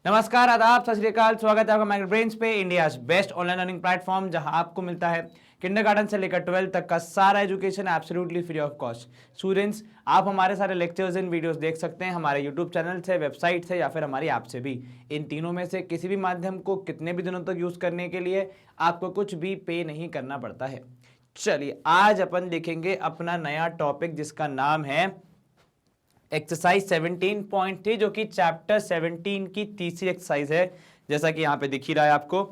नमस्कार, आदाब, सत श्री अकाल। स्वागत है आपका माइक्रोब्रेन्स पे, India's best online learning platform, जहां आपको मिलता है किंडरगार्टन से लेकर 12 तक का सारा education absolutely free of cost. Students, आप हमारे सारे लेक्चर्स एंड वीडियोस देख सकते हैं हमारे यूट्यूब चैनल से, वेबसाइट से, या फिर हमारी ऐप से भी। इन तीनों में से किसी भी माध्यम को कितने भी दिनों तक यूज करने के लिए आपको कुछ भी पे नहीं करना पड़ता है। चलिए, आज अपन देखेंगे अपना नया टॉपिक, जिसका नाम है एक्सरसाइज 17.3, जो कि चैप्टर 17 की तीसरी एक्सरसाइज है। जैसा कि यहाँ पे दिख ही रहा है आपको,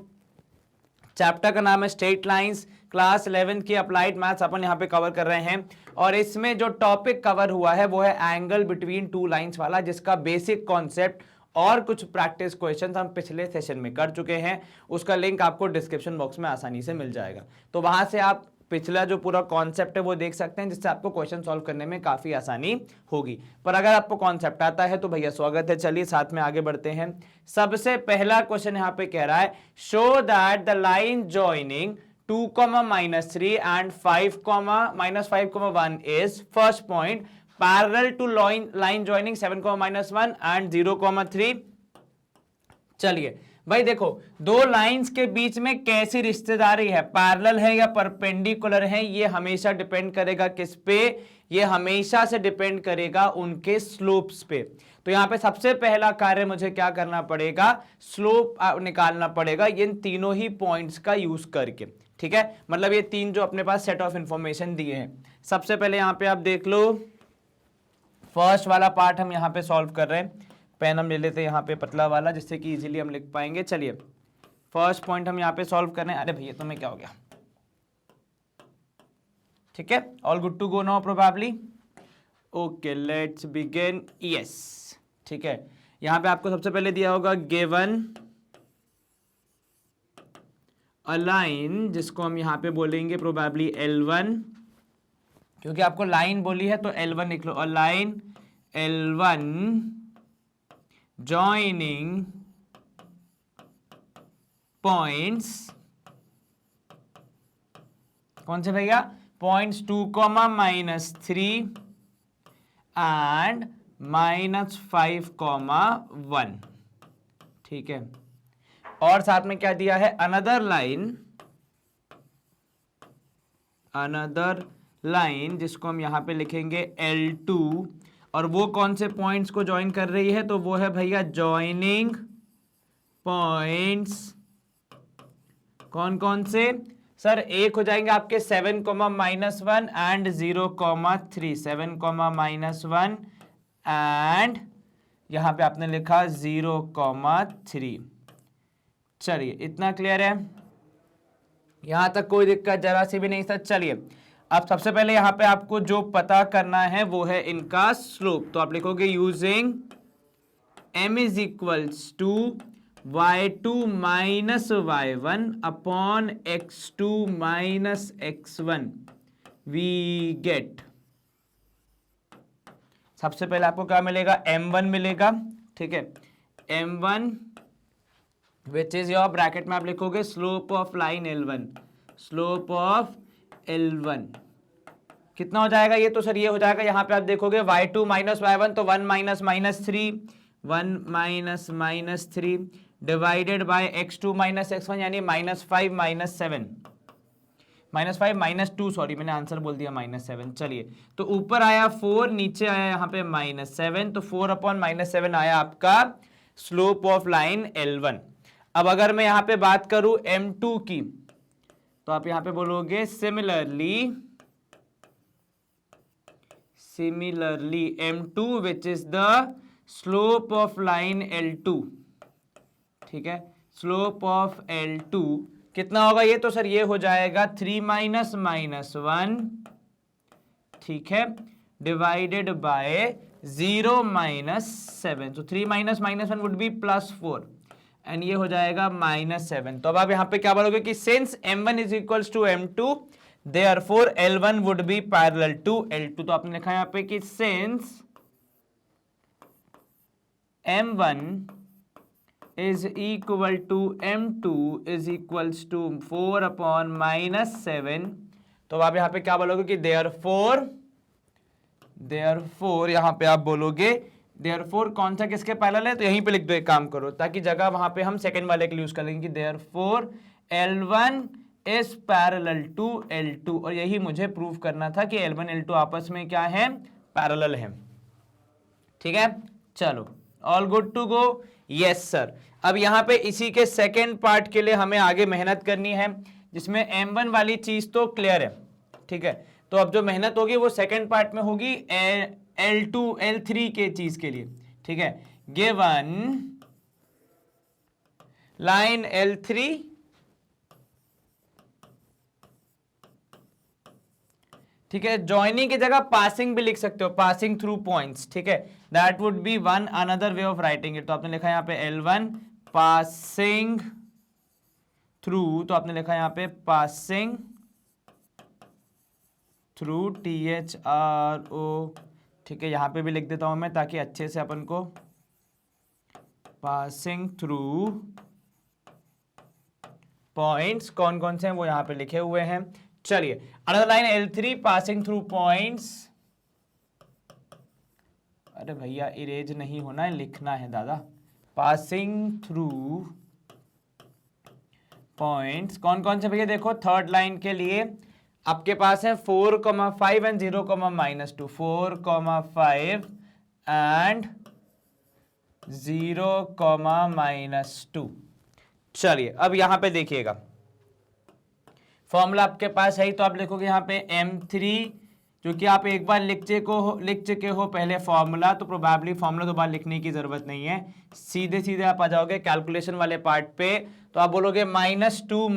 चैप्टर का नाम है स्ट्रेट लाइंस। क्लास 11 की अप्लाइड मैथ्स अपन यहाँ पे कवर कर रहे हैं, और इसमें जो टॉपिक कवर हुआ है वो है एंगल बिटवीन टू लाइंस वाला, जिसका बेसिक कॉन्सेप्ट और कुछ प्रैक्टिस क्वेश्चंस हम पिछले सेशन में कर चुके हैं। उसका लिंक आपको डिस्क्रिप्शन बॉक्स में आसानी से मिल जाएगा, तो वहां से आप पिछला जो पूरा कॉन्सेप्ट है वो देख सकते हैं, जिससे आपको क्वेश्चन सॉल्व करने में काफी आसानी होगी। पर अगर आपको कॉन्सेप्ट आता है तो भैया स्वागत है। चलिए साथ में आगे बढ़ते हैं। सबसे पहला क्वेश्चन यहाँ पे कह रहा है, show that the line joining 2,-3 and 5,-1 is first point parallel to line joining 7,-1 and 0,3। चलिए भाई देखो, दो लाइंस के बीच में कैसी रिश्तेदारी है, पैरेलल है या परपेंडिकुलर है, ये हमेशा डिपेंड करेगा किस पे, ये हमेशा से डिपेंड करेगा उनके स्लोप्स पे। तो यहां पे सबसे पहला कार्य मुझे क्या करना पड़ेगा, स्लोप निकालना पड़ेगा इन तीनों ही पॉइंट्स का यूज करके। ठीक है, मतलब ये तीन जो अपने पास सेट ऑफ इंफॉर्मेशन दिए हैं। सबसे पहले यहां पे आप देख लो, फर्स्ट वाला पार्ट हम यहां पे सॉल्व कर रहे हैं। पेन हम ले लेते हैं यहाँ पे पतला वाला, जिससे कि इजीली हम लिख पाएंगे। चलिए, फर्स्ट पॉइंट हम यहाँ पे सॉल्व करने। अरे भैया तुम्हें क्या हो गया? ठीक है, all good to go now probably. Okay, let's begin. Yes, ठीक है। यहाँ पे आपको सबसे पहले दिया होगा गिवन अ लाइन, जिसको हम यहाँ पे बोलेंगे प्रोबेबली L1, क्योंकि आपको लाइन बोली है तो L1 लिख लो। A line L1 joining points, कौन से भैया? Points 2,-3 and -5,1। ठीक है, और साथ में क्या दिया है, अनदर लाइन जिसको हम यहां पे लिखेंगे L2, और वो कौन से पॉइंट्स को ज्वाइन कर रही है, तो वो है भैया ज्वाइनिंग पॉइंट्स। कौन कौन से सर? एक हो जाएंगे आपके 7,-1 एंड 0,3। 7,-1 एंड यहां पे आपने लिखा 0,3। चलिए, इतना क्लियर है? यहां तक कोई दिक्कत जरा सी भी नहीं सर। चलिए, अब सबसे पहले यहां पे आपको जो पता करना है वो है इनका स्लोप। तो आप लिखोगे using m is equals to y2 minus y1 upon x2 minus x1 we get. सबसे पहले आपको क्या मिलेगा, m1 मिलेगा। ठीक है, m1 which is your, bracket में आप लिखोगे slope of line L1। Slope of L1 कितना हो जाएगा? ये तो सर ये हो जाएगा, यहां पे आप देखोगे y2 माइनस y1, तो 1 minus -3, 1 minus -3 divided by x2 minus x1, यानी -5 -7, -2, सॉरी मैंने आंसर बोल दिया -7। चलिए, तो ऊपर आया 4, नीचे आया यहाँ पे -7, तो 4/-7 आया आपका स्लोप ऑफ लाइन L1। अब अगर मैं यहाँ पे बात करूं M2 की, तो आप यहां पे बोलोगे similarly M2 which is the slope of line L2। ठीक है, स्लोप ऑफ L2 कितना होगा? ये तो सर ये हो जाएगा 3 माइनस -1, ठीक है, डिवाइडेड बाय 0 माइनस 7। तो 3 माइनस -1 वुड बी +4 एंड ये हो जाएगा -7। तो अब आप यहां पे क्या बोलोगे कि since M1 is equals to M2, therefore L1 would be parallel to L2। तो आपने लिखा यहां पे कि since M1 is equal to M2 is equals to 4/-7, तो आप यहां पे क्या बोलोगे कि देयरफॉर यहां पे आप बोलोगे देयरफॉर कौन सा किसके पैरेलल है, तो यहीं पे लिख दो, एक काम करो ताकि जगह वहां पे हम सेकंड वाले के लिए यूज कर लेंगे, therefore L1 is parallel to L2, और यही मुझे प्रूव करना था कि L1 L2 आपस में क्या है, पैरेलल है। ठीक है, चलो all good to go, yes sir. अब यहां पे इसी के सेकेंड पार्ट के लिए हमें आगे मेहनत करनी है, जिसमें M1 वाली चीज तो क्लियर है। ठीक है, तो अब जो मेहनत होगी वो सेकेंड पार्ट में होगी L2 L3 के चीज के लिए। ठीक है, गिवन लाइन L3 ठीक है, ज्वाइनिंग की जगह पासिंग भी लिख सकते हो, पासिंग थ्रू पॉइंट्स। ठीक है, that would be one another way of writing it. तो आपने लिखा यहाँ पे L1 पासिंग थ्रू, तो आपने लिखा यहाँ पे पासिंग थ्रू THRO। ठीक है, यहां पे भी लिख देता हूं मैं ताकि अच्छे से अपन को, पासिंग थ्रू पॉइंट्स कौन कौन से हैं वो यहां पे लिखे हुए हैं। चलिए another line L3 passing through points, अरे भैया इरेज नहीं होना है, लिखना है दादा, पासिंग थ्रू पॉइंट्स कौन कौन से भैया, देखो थर्ड लाइन के लिए आपके पास है 4,5 एंड 0,-2, 4,5 एंड 0,-2। चलिए अब यहां पे देखिएगा, फॉर्मूला आपके पास है, तो आप लिखोगे यहां पे M3, जो कि आप एक बार लिख चुके हो पहले फॉर्मूला, तो प्रोबेबली फॉर्मूला दोबारा लिखने की जरूरत नहीं है, सीधे सीधे आप आ जाओगे कैलकुलेशन वाले पार्ट पे। तो आप बोलोगे -2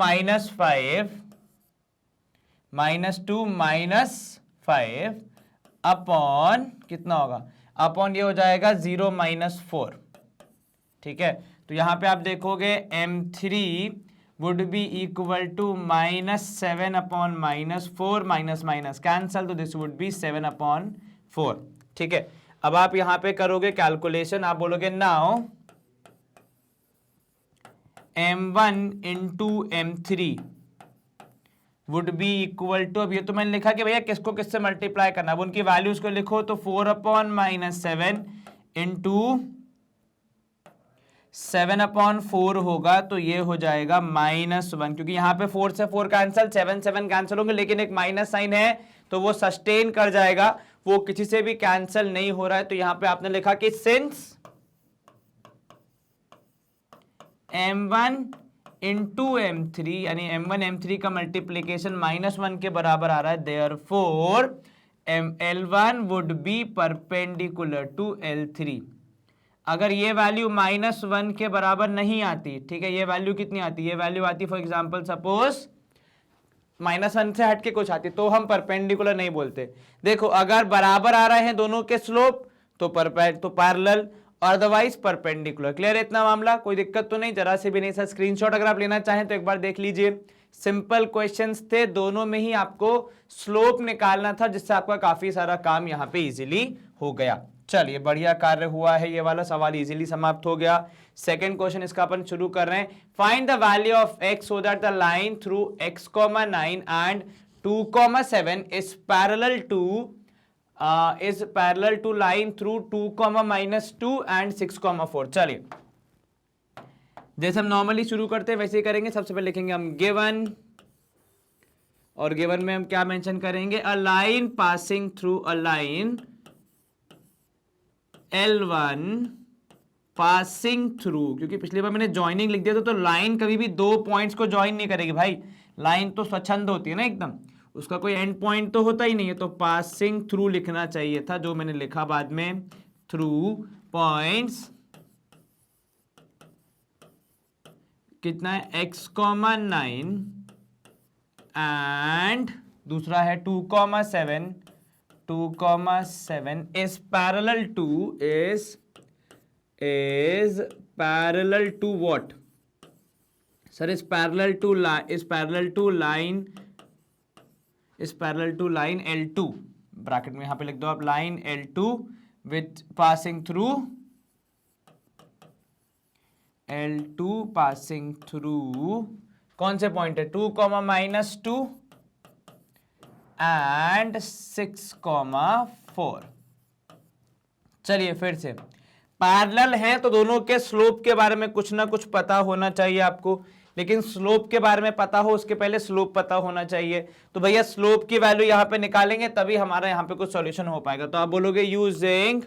-5 अपॉन कितना होगा, अपॉन ये हो जाएगा 0-4। ठीक है, तो यहां पे आप देखोगे M3 would be equal to -7 upon -4, minus minus cancel, तो दिस वुड बी 7/4। ठीक है, अब आप यहां पे करोगे कैलकुलेशन, आप बोलोगे now M1 into M3 would be equal to, अब ये तो मैंने लिखा कि भैया किसको किससे मल्टीप्लाई करना, अब उनकी वैल्यूज को लिखो, तो 4/-7 इंटू 7/4 होगा, तो ये हो जाएगा -1, क्योंकि यहां पे 4 से 4 कैंसल, 7 कैंसल होंगे, लेकिन एक माइनस साइन है तो वो सस्टेन कर जाएगा, वो किसी से भी कैंसल नहीं हो रहा है। तो यहां पे आपने लिखा कि सिंस M1 इंटू M3, यानी M1 M3 का मल्टीप्लीकेशन -1 के बराबर आ रहा है, therefore L1 would be perpendicular to L3। अगर ये वैल्यू -1 के बराबर नहीं आती, ठीक है, ये वैल्यू कितनी आती, ये वैल्यू आती फॉर एग्जांपल सपोज -1 से हट के कुछ आती, तो हम परपेंडिकुलर नहीं बोलते। देखो अगर बराबर आ रहे हैं दोनों के स्लोप तो पैरेलल, अदरवाइज परपेंडिकुलर। क्लियर है इतना मामला, कोई दिक्कत तो नहीं, जरा से भी नहीं। सर स्क्रीनशॉट अगर आप लेना चाहें तो एक बार देख लीजिए, सिंपल क्वेश्चंस थे, दोनों में ही आपको स्लोप निकालना था, जिससे आपका काफी सारा काम यहाँ पे इजीली हो गया। चलिए बढ़िया कार्य हुआ है, ये वाला सवाल इजीली समाप्त हो गया। सेकंड क्वेश्चन इसका अपन शुरू कर रहे हैं, find the value of x so that the line through x,9 and 2,7 is parallel to line through 2,-2 and 6,4। चलिए जैसे हम नॉर्मली शुरू करते हैं वैसे ही करेंगे। सबसे पहले लिखेंगे हम गिवन, और गिवन में हम क्या मेंशन करेंगे, a line passing through a line L1 passing through, क्योंकि पिछली बार मैंने ज्वाइनिंग लिख दिया था, तो लाइन कभी भी दो पॉइंट्स को ज्वाइन नहीं करेगी भाई, लाइन तो स्वच्छंद होती है ना एकदम, उसका कोई एंड पॉइंट तो होता ही नहीं है, तो पासिंग थ्रू लिखना चाहिए था, जो मैंने लिखा बाद में, थ्रू पॉइंट्स कितना है x,9 एंड दूसरा है 2,7 is parallel to what? Sir, is parallel to line L2, bracket में यहां पे लिख दो आप, line L2 with passing through कौन से पॉइंट है, 2,-2 एंड 6,4। चलिए फिर से पैरेलल हैं तो दोनों के स्लोप के बारे में कुछ ना कुछ पता होना चाहिए आपको, लेकिन स्लोप के बारे में पता हो उसके पहले स्लोप पता होना चाहिए। तो भैया स्लोप की वैल्यू यहां पे निकालेंगे तभी हमारा यहां पे कुछ सॉल्यूशन हो पाएगा। तो आप बोलोगे using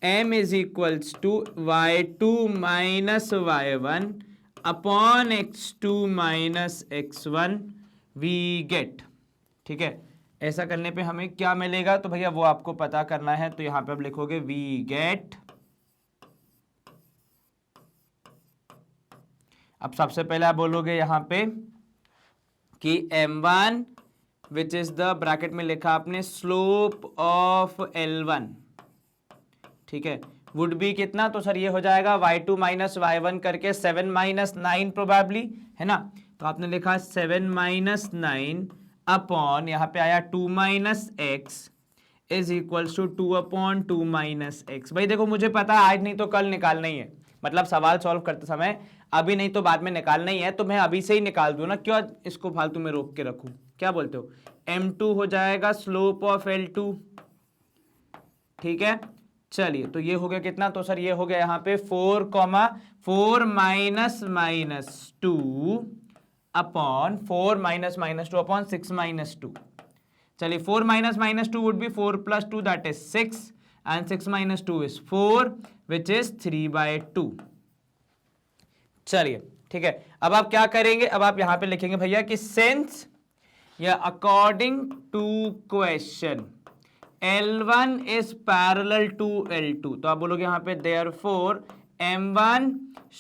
m is equals to y2 minus y1 upon x2 minus x1 we get. ठीक है, ऐसा करने पे हमें क्या मिलेगा तो भैया वो आपको पता करना है। तो यहां पे आप लिखोगे वी गेट, अब सबसे पहले आप बोलोगे यहां पे कि m1 which is the bracket में लिखा आपने स्लोप ऑफ L1, ठीक है, वुड बी कितना, तो सर ये हो जाएगा y2 माइनस y1 करके 7 माइनस 9 प्रोबेबली, है ना। तो आपने लिखा 7 माइनस 9 अपॉन यहाँ पे आया 2 minus x is equals to 2 upon 2 minus x. भाई देखो मुझे पता है आज नहीं तो कल निकालना ही है, मतलब सवाल सॉल्व करते समय अभी नहीं तो बाद में निकालना ही है, तो मैं अभी से ही निकाल दूं ना, क्यों इसको फालतू में रोक के रखूं, क्या बोलते हो। m2 हो जाएगा स्लोप ऑफ L2, ठीक है। चलिए तो ये हो गया कितना, तो सर ये हो गया यहाँ पे 4 minus minus 2 upon 4 minus minus 2 upon 6 minus 2। चलिए 4 minus minus 2 would be 4 plus 2 that is 6 and 6 minus 2 is 4 which is 3/2। चलिए ठीक है, अब आप क्या करेंगे, अब आप यहां पे लिखेंगे भैया कि सिंस या according to question L1 is parallel to L2, तो आप बोलोगे यहाँ पे therefore M1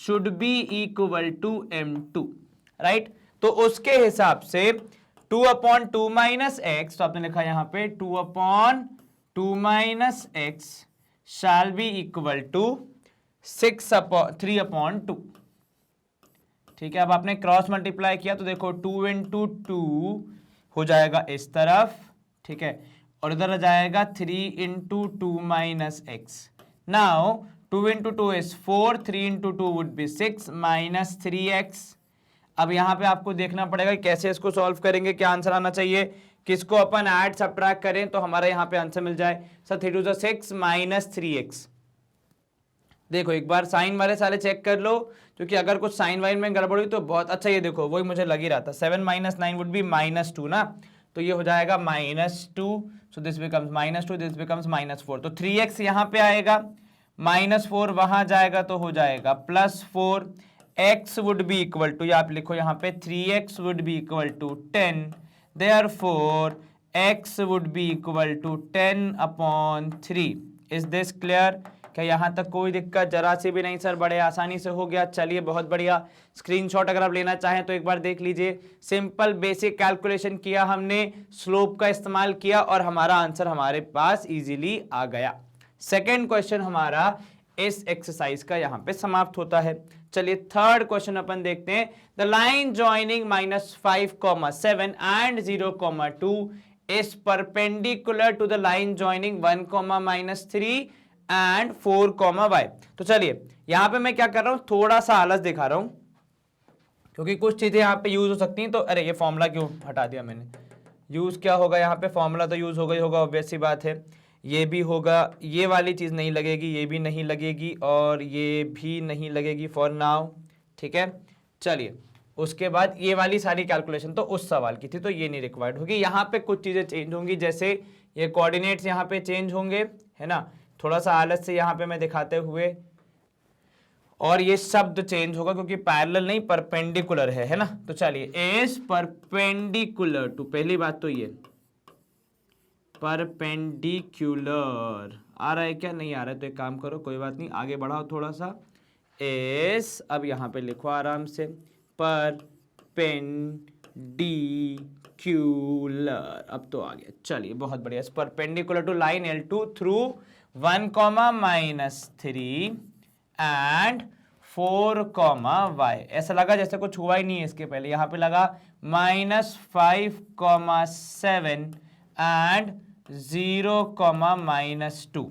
should be equal to M2, right. तो उसके हिसाब से 2 अपॉन 2 माइनस एक्स, तो आपने लिखा यहाँ पे 2 upon 2 minus x shall be equal to 3 upon 2, ठीक है। अब आपने क्रॉस मल्टीप्लाई किया तो देखो 2 इंटू 2 हो जाएगा इस तरफ, ठीक है, और इधर आ जाएगा 3 into 2 minus x. Now 2 into 2 is 4, 3 into 2 would be 6 minus 3x। अब यहाँ पे आपको देखना पड़ेगा कैसे इसको सॉल्व करेंगे, क्या आंसर आना चाहिए, किसको अपन ऐड सब्ट्रैक्ट करें तो हमारा यहाँ पे आंसर मिल जाए। Sir 3 2 6 minus 3x। देखो एक बार साइन वाले सारे चेक कर लो, क्योंकि अगर कुछ साइन वाइन में गड़बड़ हुई तो बहुत अच्छा, ये देखो वही मुझे लग ही रहा था, 7 माइनस 9 वुड बी माइनस 2 ना, तो ये हो जाएगा -2, so this becomes -2, this becomes -4। तो 3x यहाँ पे आएगा, -4 वहां जाएगा तो हो जाएगा +4, x would be equal to, या आप लिखो यहाँ पे 3x would be equal to 10, therefore x would be equal to 10 upon 3। Is this clear, क्या यहाँ तक कोई दिक्कत जरा सी भी नहीं। सर बड़े आसानी से हो गया, चलिए बहुत बढ़िया। स्क्रीनशॉट अगर आप लेना चाहें तो एक बार देख लीजिए, सिंपल बेसिक कैलकुलेशन किया हमने, स्लोप का इस्तेमाल किया और हमारा आंसर हमारे पास इजीली आ गया। सेकंड क्वेश्चन हमारा इस एक्सरसाइज का यहाँ पे समाप्त होता है। चलिए थर्ड क्वेश्चन अपन देखते हैं। The line joining -5,7 and 0,2 is perpendicular to the line joining 1,-3 and 4, y। तो चलिए यहां पे मैं क्या कर रहा हूं, थोड़ा सा आलस दिखा रहा हूं, क्योंकि कुछ चीजें यहां पे यूज हो सकती हैं। तो अरे ये फॉर्मूला क्यों हटा दिया मैंने, यूज क्या होगा यहाँ पे, फॉर्मूला तो यूज होगा ही होगा, ऑब्वियस सी बात है। ये भी होगा, ये वाली चीज नहीं लगेगी, ये भी नहीं लगेगी और ये भी नहीं लगेगी फॉर नाउ, ठीक है। चलिए उसके बाद ये वाली सारी कैलकुलेशन तो उस सवाल की थी, तो ये नहीं रिक्वायर्ड होगी। यहाँ पे कुछ चीजें चेंज होंगी, जैसे ये कोऑर्डिनेट्स यहाँ पे चेंज होंगे, है ना, थोड़ा सा आलस से यहाँ पे मैं दिखाते हुए, और ये शब्द चेंज होगा क्योंकि पैरेलल नहीं परपेंडिकुलर है ना। तो चलिए इज परपेंडिकुलर टू, पहली बात तो ये परपेंडिकुलर आ रहा है क्या, नहीं आ रहा है तो एक काम करो, कोई बात नहीं, आगे बढ़ाओ थोड़ा सा। इज अब यहाँ पे लिखो आराम से, परपेंडिकुलर, अब तो आ गया। चलिए बहुत बढ़िया, perpendicular to line L2 through 1,-3 and 4, y। ऐसा लगा जैसे कुछ हुआ ही नहीं है इसके पहले, यहां पे लगा -5,7 एंड 0, -2।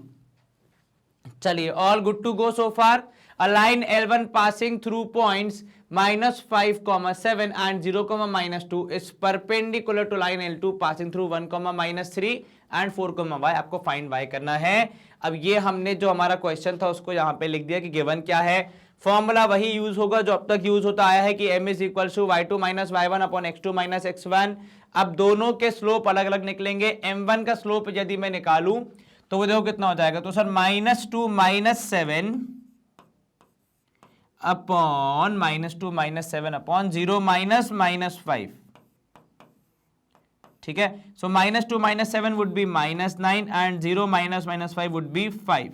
चलिए all good to go so far. A line L1 passing through points -5,7 and 0, -2 is perpendicular to line L2 passing through 1, -3 and 4, y आपको फाइंड y करना है। अब ये हमने जो हमारा क्वेश्चन था उसको यहाँ पे लिख दिया कि गिवन क्या है। फॉर्मूला वही यूज होगा जो अब तक यूज होता आया है कि m is equal to y2 minus y1 upon x2 minus x1। अब दोनों के स्लोप अलग अलग निकलेंगे। m1 का स्लोप यदि मैं निकालूं तो वो देखो कितना हो जाएगा, तो सर -2 -7 अपॉन -2 -7 अपॉन 0 -5, ठीक है। सो -2 -7 would be -9 and 0 -5 would B 5।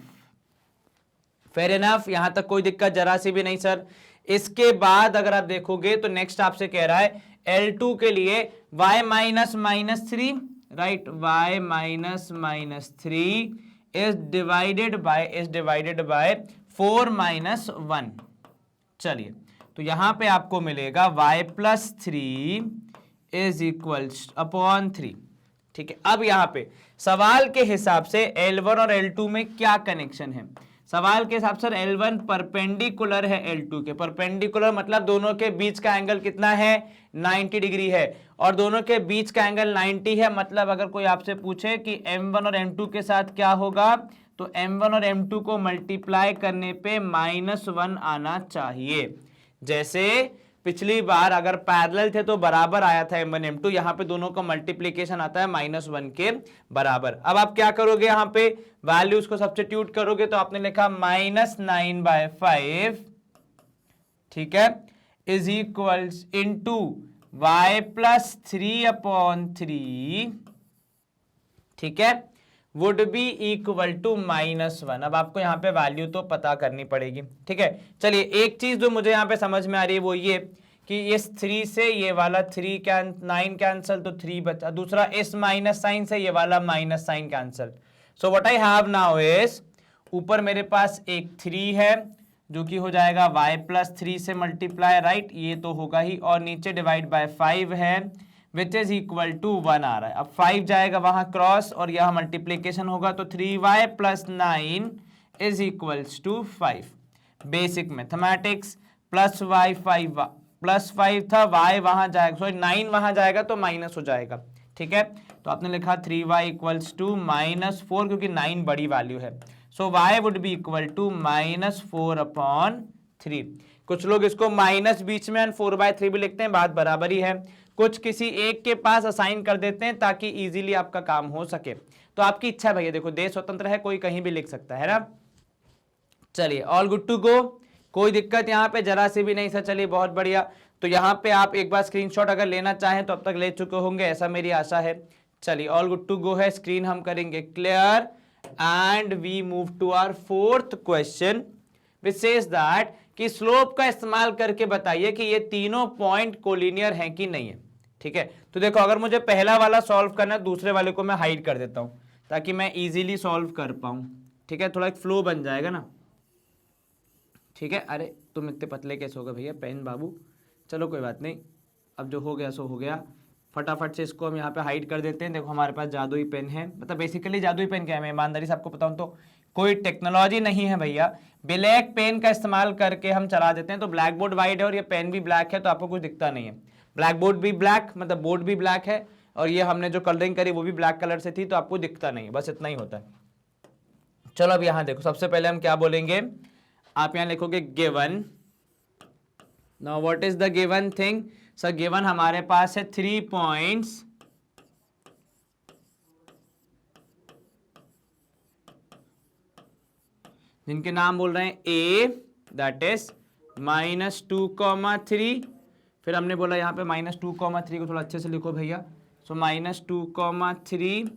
Fair enough, यहां तक कोई दिक्कत जरा सी भी नहीं सर। इसके बाद अगर आप देखोगे तो नेक्स्ट आपसे कह रहा है L2 के लिए y -3, right, y -3 is divided by 4 -1। चलिए, तो यहां पे आपको मिलेगा y +3 इज इक्वल अपॉन 3, ठीक है। अब यहां पे सवाल के हिसाब से L1 और L2 में क्या कनेक्शन है? सवाल के हिसाब से L1 परपेंडिकुलर है L2 के। परपेंडिकुलर मतलब दोनों के बीच का एंगल कितना है, 90 डिग्री है, और दोनों के बीच का एंगल 90 है। मतलब अगर कोई आपसे पूछे कि M1 और M2 के साथ क्या होगा, तो M1 और M2 को मल्टीप्लाई करने पे -1 आना चाहिए। जैसे पिछली बार अगर पैरेलल थे तो बराबर आया था M1 M2, यहां पे दोनों का मल्टीप्लीकेशन आता है -1 के बराबर। अब आप क्या करोगे, यहां पे वैल्यूज को सब्स्टिट्यूट करोगे तो आपने लिखा -9/5, ठीक है, इज इक्वल इनटू y +3/3, ठीक है, वुड बी इक्वल टू -1। अब आपको यहाँ पे वैल्यू तो पता करनी पड़ेगी, ठीक है। चलिए, एक चीज जो मुझे यहाँ पे समझ में आ रही है वो ये कि इस 3 से ये वाला 9 कैंसल, तो 3 बचा। दूसरा, इस माइनस साइन से ये वाला minus sign cancel. So what I have now is, ऊपर मेरे पास एक 3 है जो कि हो जाएगा y +3 से मल्टीप्लाई, राइट, ये तो होगा ही, और नीचे डिवाइड बाय 5 है विच इज इक्वल टू 1 आ रहा है। अब 5 जाएगा वहां क्रॉस और यह मल्टीप्लीकेशन होगा, तो 3y + 9 is equals to 5। Basic mathematics, +5 था, y वहां जाएगा, सॉरी 9 वहां जाएगा तो माइनस हो जाएगा, ठीक है। तो आपने लिखा 3y इक्वल्स टू -4, क्योंकि 9 बड़ी वैल्यू है। So y would be equal to -4/3। कुछ लोग इसको माइनस बीच में 4/3 भी लिखते हैं, बात बराबर ही है। कुछ किसी एक के पास असाइन कर देते हैं ताकि इजीली आपका काम हो सके। तो आपकी इच्छा है भैया, देखो देश स्वतंत्र है, कोई कहीं भी लिख सकता है ना। चलिए, ऑल गुड टू गो, कोई दिक्कत यहाँ पे जरा सी भी नहीं सर। चलिए, बहुत बढ़िया। तो यहाँ पे आप एक बार स्क्रीनशॉट अगर लेना चाहें तो अब तक ले चुके होंगे, ऐसा मेरी आशा है। चलिए, ऑल गुड टू गो है, स्क्रीन हम करेंगे clear and we move to our 4th question which says that कि स्लोप का इस्तेमाल करके बताइए कि ये तीनों पॉइंट कोलिनियर हैं कि नहीं है, ठीक है। तो देखो, अगर मुझे पहला वाला सॉल्व करना है, दूसरे वाले को मैं हाइड कर देता हूं ताकि मैं इजीली सॉल्व कर पाऊं, ठीक है, थोड़ा एक फ्लो बन जाएगा ना, ठीक है। अरे तुम इतने पतले कैसे हो गए भैया, पेन बाबू, चलो कोई बात नहीं, अब जो हो गया सो हो गया। फटाफट से इसको हम यहाँ पे हाइड कर देते हैं। देखो, हमारे पास जादुई पेन है, मतलब बेसिकली जादुई पेन क्या है, मैं ईमानदारी से आपको बताऊं तो कोई टेक्नोलॉजी नहीं है भैया। ब्लैक पेन का इस्तेमाल करके हम चला देते हैं। तो ब्लैक बोर्ड वाइट है और ये पेन भी ब्लैक है, तो आपको कुछ दिखता नहीं है। ब्लैक बोर्ड भी ब्लैक, मतलब बोर्ड भी ब्लैक है, और ये हमने जो कलरिंग करी वो भी ब्लैक कलर से थी, तो आपको दिखता नहीं है, बस इतना ही होता है। चलो, अब यहाँ देखो, सबसे पहले हम क्या बोलेंगे, आप यहाँ लिखोगे given. Now what is the given thing? Sir, given हमारे पास है 3 पॉइंट्स जिनके नाम बोल रहे हैं A, दैट इज -2,3। फिर हमने बोला यहाँ पे -2,3 को थोड़ा अच्छे से लिखो भैया। सो -2,3,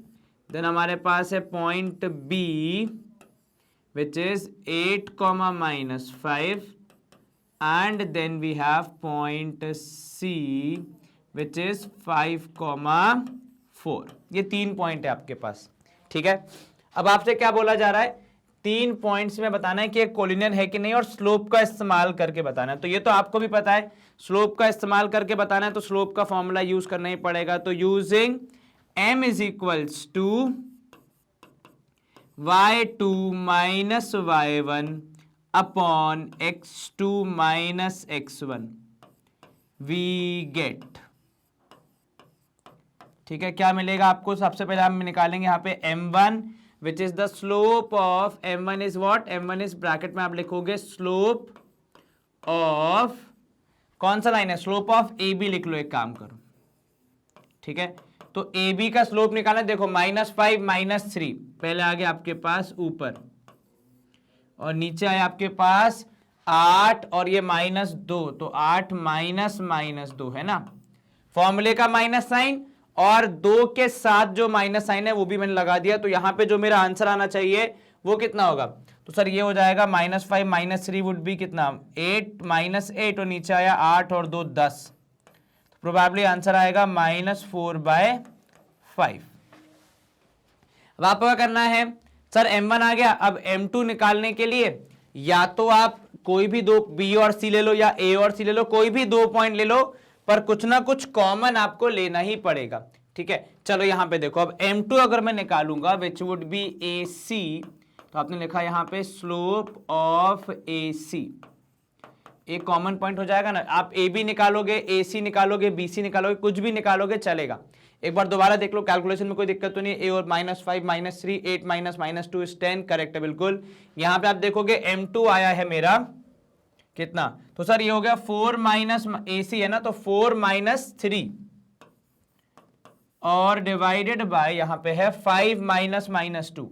देन हमारे पास है point B which is 8,-5, and then we have point C which is 5,4। ये 3 पॉइंट है आपके पास, ठीक है। अब आपसे क्या बोला जा रहा है, 3 पॉइंट्स में बताना है कि एक कोलिनियर है कि नहीं, और स्लोप का इस्तेमाल करके बताना है। तो ये तो आपको भी पता है, स्लोप का इस्तेमाल करके बताना है तो स्लोप का फॉर्मूला यूज करना ही पड़ेगा। तो using m is equals to y2 minus y1 upon x2 minus x1 we get ठीक है, क्या मिलेगा आपको? सबसे पहले हम निकालेंगे यहाँ पे m1 which is the slope of m1 is what? m1 is bracket में आप लिखोगे स्लोप ऑफ, कौन सा लाइन है? स्लोप ऑफ AB लिख लो, एक काम करो, ठीक है। तो AB का स्लोप निकालना, देखो -5 -3, पहले आ गया आपके पास ऊपर और नीचे आया आपके पास 8 और ये -2, तो 8 -2 है ना, फॉर्मूले का माइनस साइन और 2 के साथ जो माइनस साइन है वो भी मैंने लगा दिया। तो यहां पे जो मेरा आंसर आना चाहिए वो कितना होगा? तो सर ये हो जाएगा -5 -3 वुड बी कितना? 8 -8 और नीचे आया 8 और 2 10, तो प्रोबेबली आंसर आएगा -4/5। अब आपको क्या करना है? सर m1 आ गया, अब m2 निकालने के लिए या तो आप कोई भी दो B और C ले लो या A और C ले लो, कोई भी 2 पॉइंट ले लो, पर कुछ ना कुछ कॉमन आपको लेना ही पड़ेगा, ठीक है। चलो यहां पे देखो, अब m2 अगर मैं निकालूंगा विच वुड बी AC, तो आपने लिखा यहां पे स्लोप ऑफ AC, एक कॉमन पॉइंट हो जाएगा ना। आप AB निकालोगे, AC निकालोगे, BC निकालोगे, कुछ भी निकालोगे चलेगा। एक बार दोबारा देख लो, कैलकुलेशन में कोई दिक्कत तो नहीं है। A और -5 -3 8 -2 इज 10, करेक्ट है बिल्कुल। यहां पे आप देखोगे m2 आया है मेरा कितना? तो सर ये हो गया 4 AC है ना, तो 4 -3 और डिवाइडेड बाय यहां पे है 5 -2।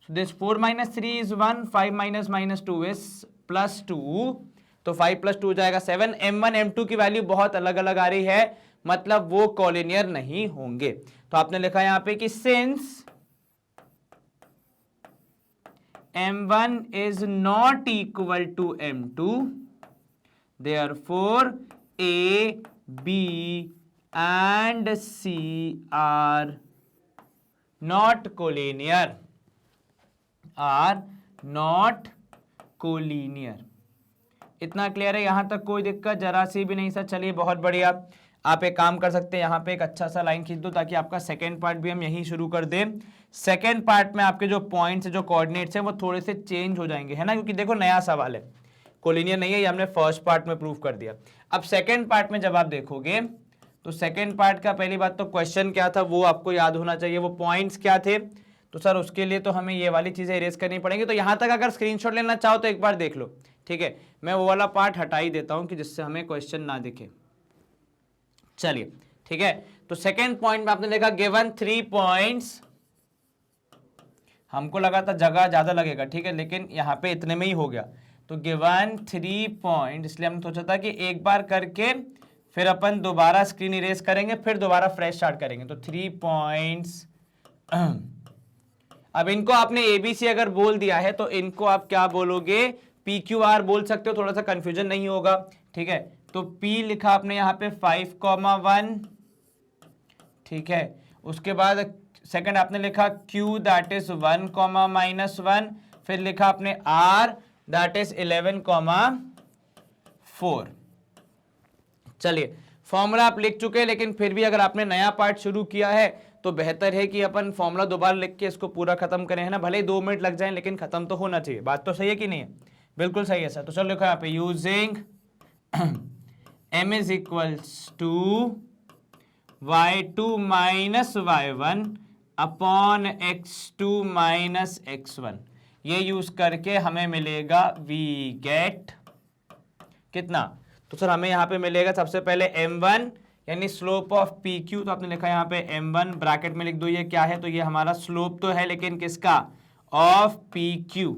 So this 4 -3 is 1, 5 -2 is +2, तो 5 + 2 हो जाएगा 7। m1 m2 की वैल्यू बहुत अलग अलग आ रही है, मतलब वो कॉलिनियर नहीं होंगे। तो आपने लिखा यहां पे कि since m1 is not equal to m2, therefore A, B and C are not collinear, are not collinear। इतना क्लियर है? यहां तक कोई दिक्कत जरा सी भी नहीं सर? चलिए बहुत बढ़िया। आप एक काम कर सकते हैं, यहाँ पे एक अच्छा सा लाइन खींच दो ताकि आपका सेकेंड पार्ट भी हम यहीं शुरू कर दें। सेकेंड पार्ट में आपके जो पॉइंट्स जो कोऑर्डिनेट्स हैं वो थोड़े से चेंज हो जाएंगे, है ना, क्योंकि देखो नया सवाल है, कोलिनियर नहीं है, ये हमने फर्स्ट पार्ट में प्रूव कर दिया। अब सेकेंड पार्ट में जब आप देखोगे तो सेकेंड पार्ट का पहली बात तो क्वेश्चन क्या था वो आपको याद होना चाहिए, वो पॉइंट्स क्या थे। तो सर उसके लिए तो हमें ये वाली चीजें इरेज करनी पड़ेंगी। तो यहां तक अगर स्क्रीनशॉट लेना चाहो तो एक बार देख लो, ठीक है। मैं वो वाला पार्ट हटा ही देता हूं कि जिससे हमें क्वेश्चन ना दिखे। चलिए ठीक है, तो सेकेंड पॉइंट में आपने देखा गिवन 3 पॉइंट्स, हमको लगा था जगह ज्यादा लगेगा, ठीक है, लेकिन यहाँ पे इतने में ही हो गया। तो गिवन 3 पॉइंट, इसलिए हमने सोचा था कि एक बार करके फिर अपन दोबारा स्क्रीन इरेज करेंगे, फिर दोबारा फ्रेश स्टार्ट करेंगे। तो 3 पॉइंट्स, अब इनको आपने ABC अगर बोल दिया है तो इनको आप क्या बोलोगे? PQR बोल सकते हो, थोड़ा सा कंफ्यूजन नहीं होगा, ठीक है। तो P लिखा आपने यहाँ पे 5,1, ठीक है। उसके बाद सेकंड आपने लिखा Q दैट इज 1,-1, फिर लिखा आपने R दैट इज 11,4। चलिए फॉर्मूला आप लिख चुके हैं, लेकिन फिर भी अगर आपने नया पार्ट शुरू किया है तो बेहतर है कि अपन फॉर्मूला दोबारा लिख के इसको पूरा खत्म करें, है ना। भले ही 2 मिनट लग जाए लेकिन खत्म तो होना चाहिए। बात तो सही है कि नहीं है? बिल्कुल सही है सर। तो चलो लिखो यहाँ पे using m is equals to y2 minus y1 upon x2 minus x1, ये यूज करके हमें मिलेगा वी गेट कितना? तो सर हमें यहाँ पे मिलेगा सबसे पहले m1 यानी स्लोप ऑफ PQ। तो आपने लिखा यहाँ पे m1 ब्रैकेट में लिख दो, ये क्या है? तो ये हमारा स्लोप तो है, लेकिन किसका? ऑफ PQ,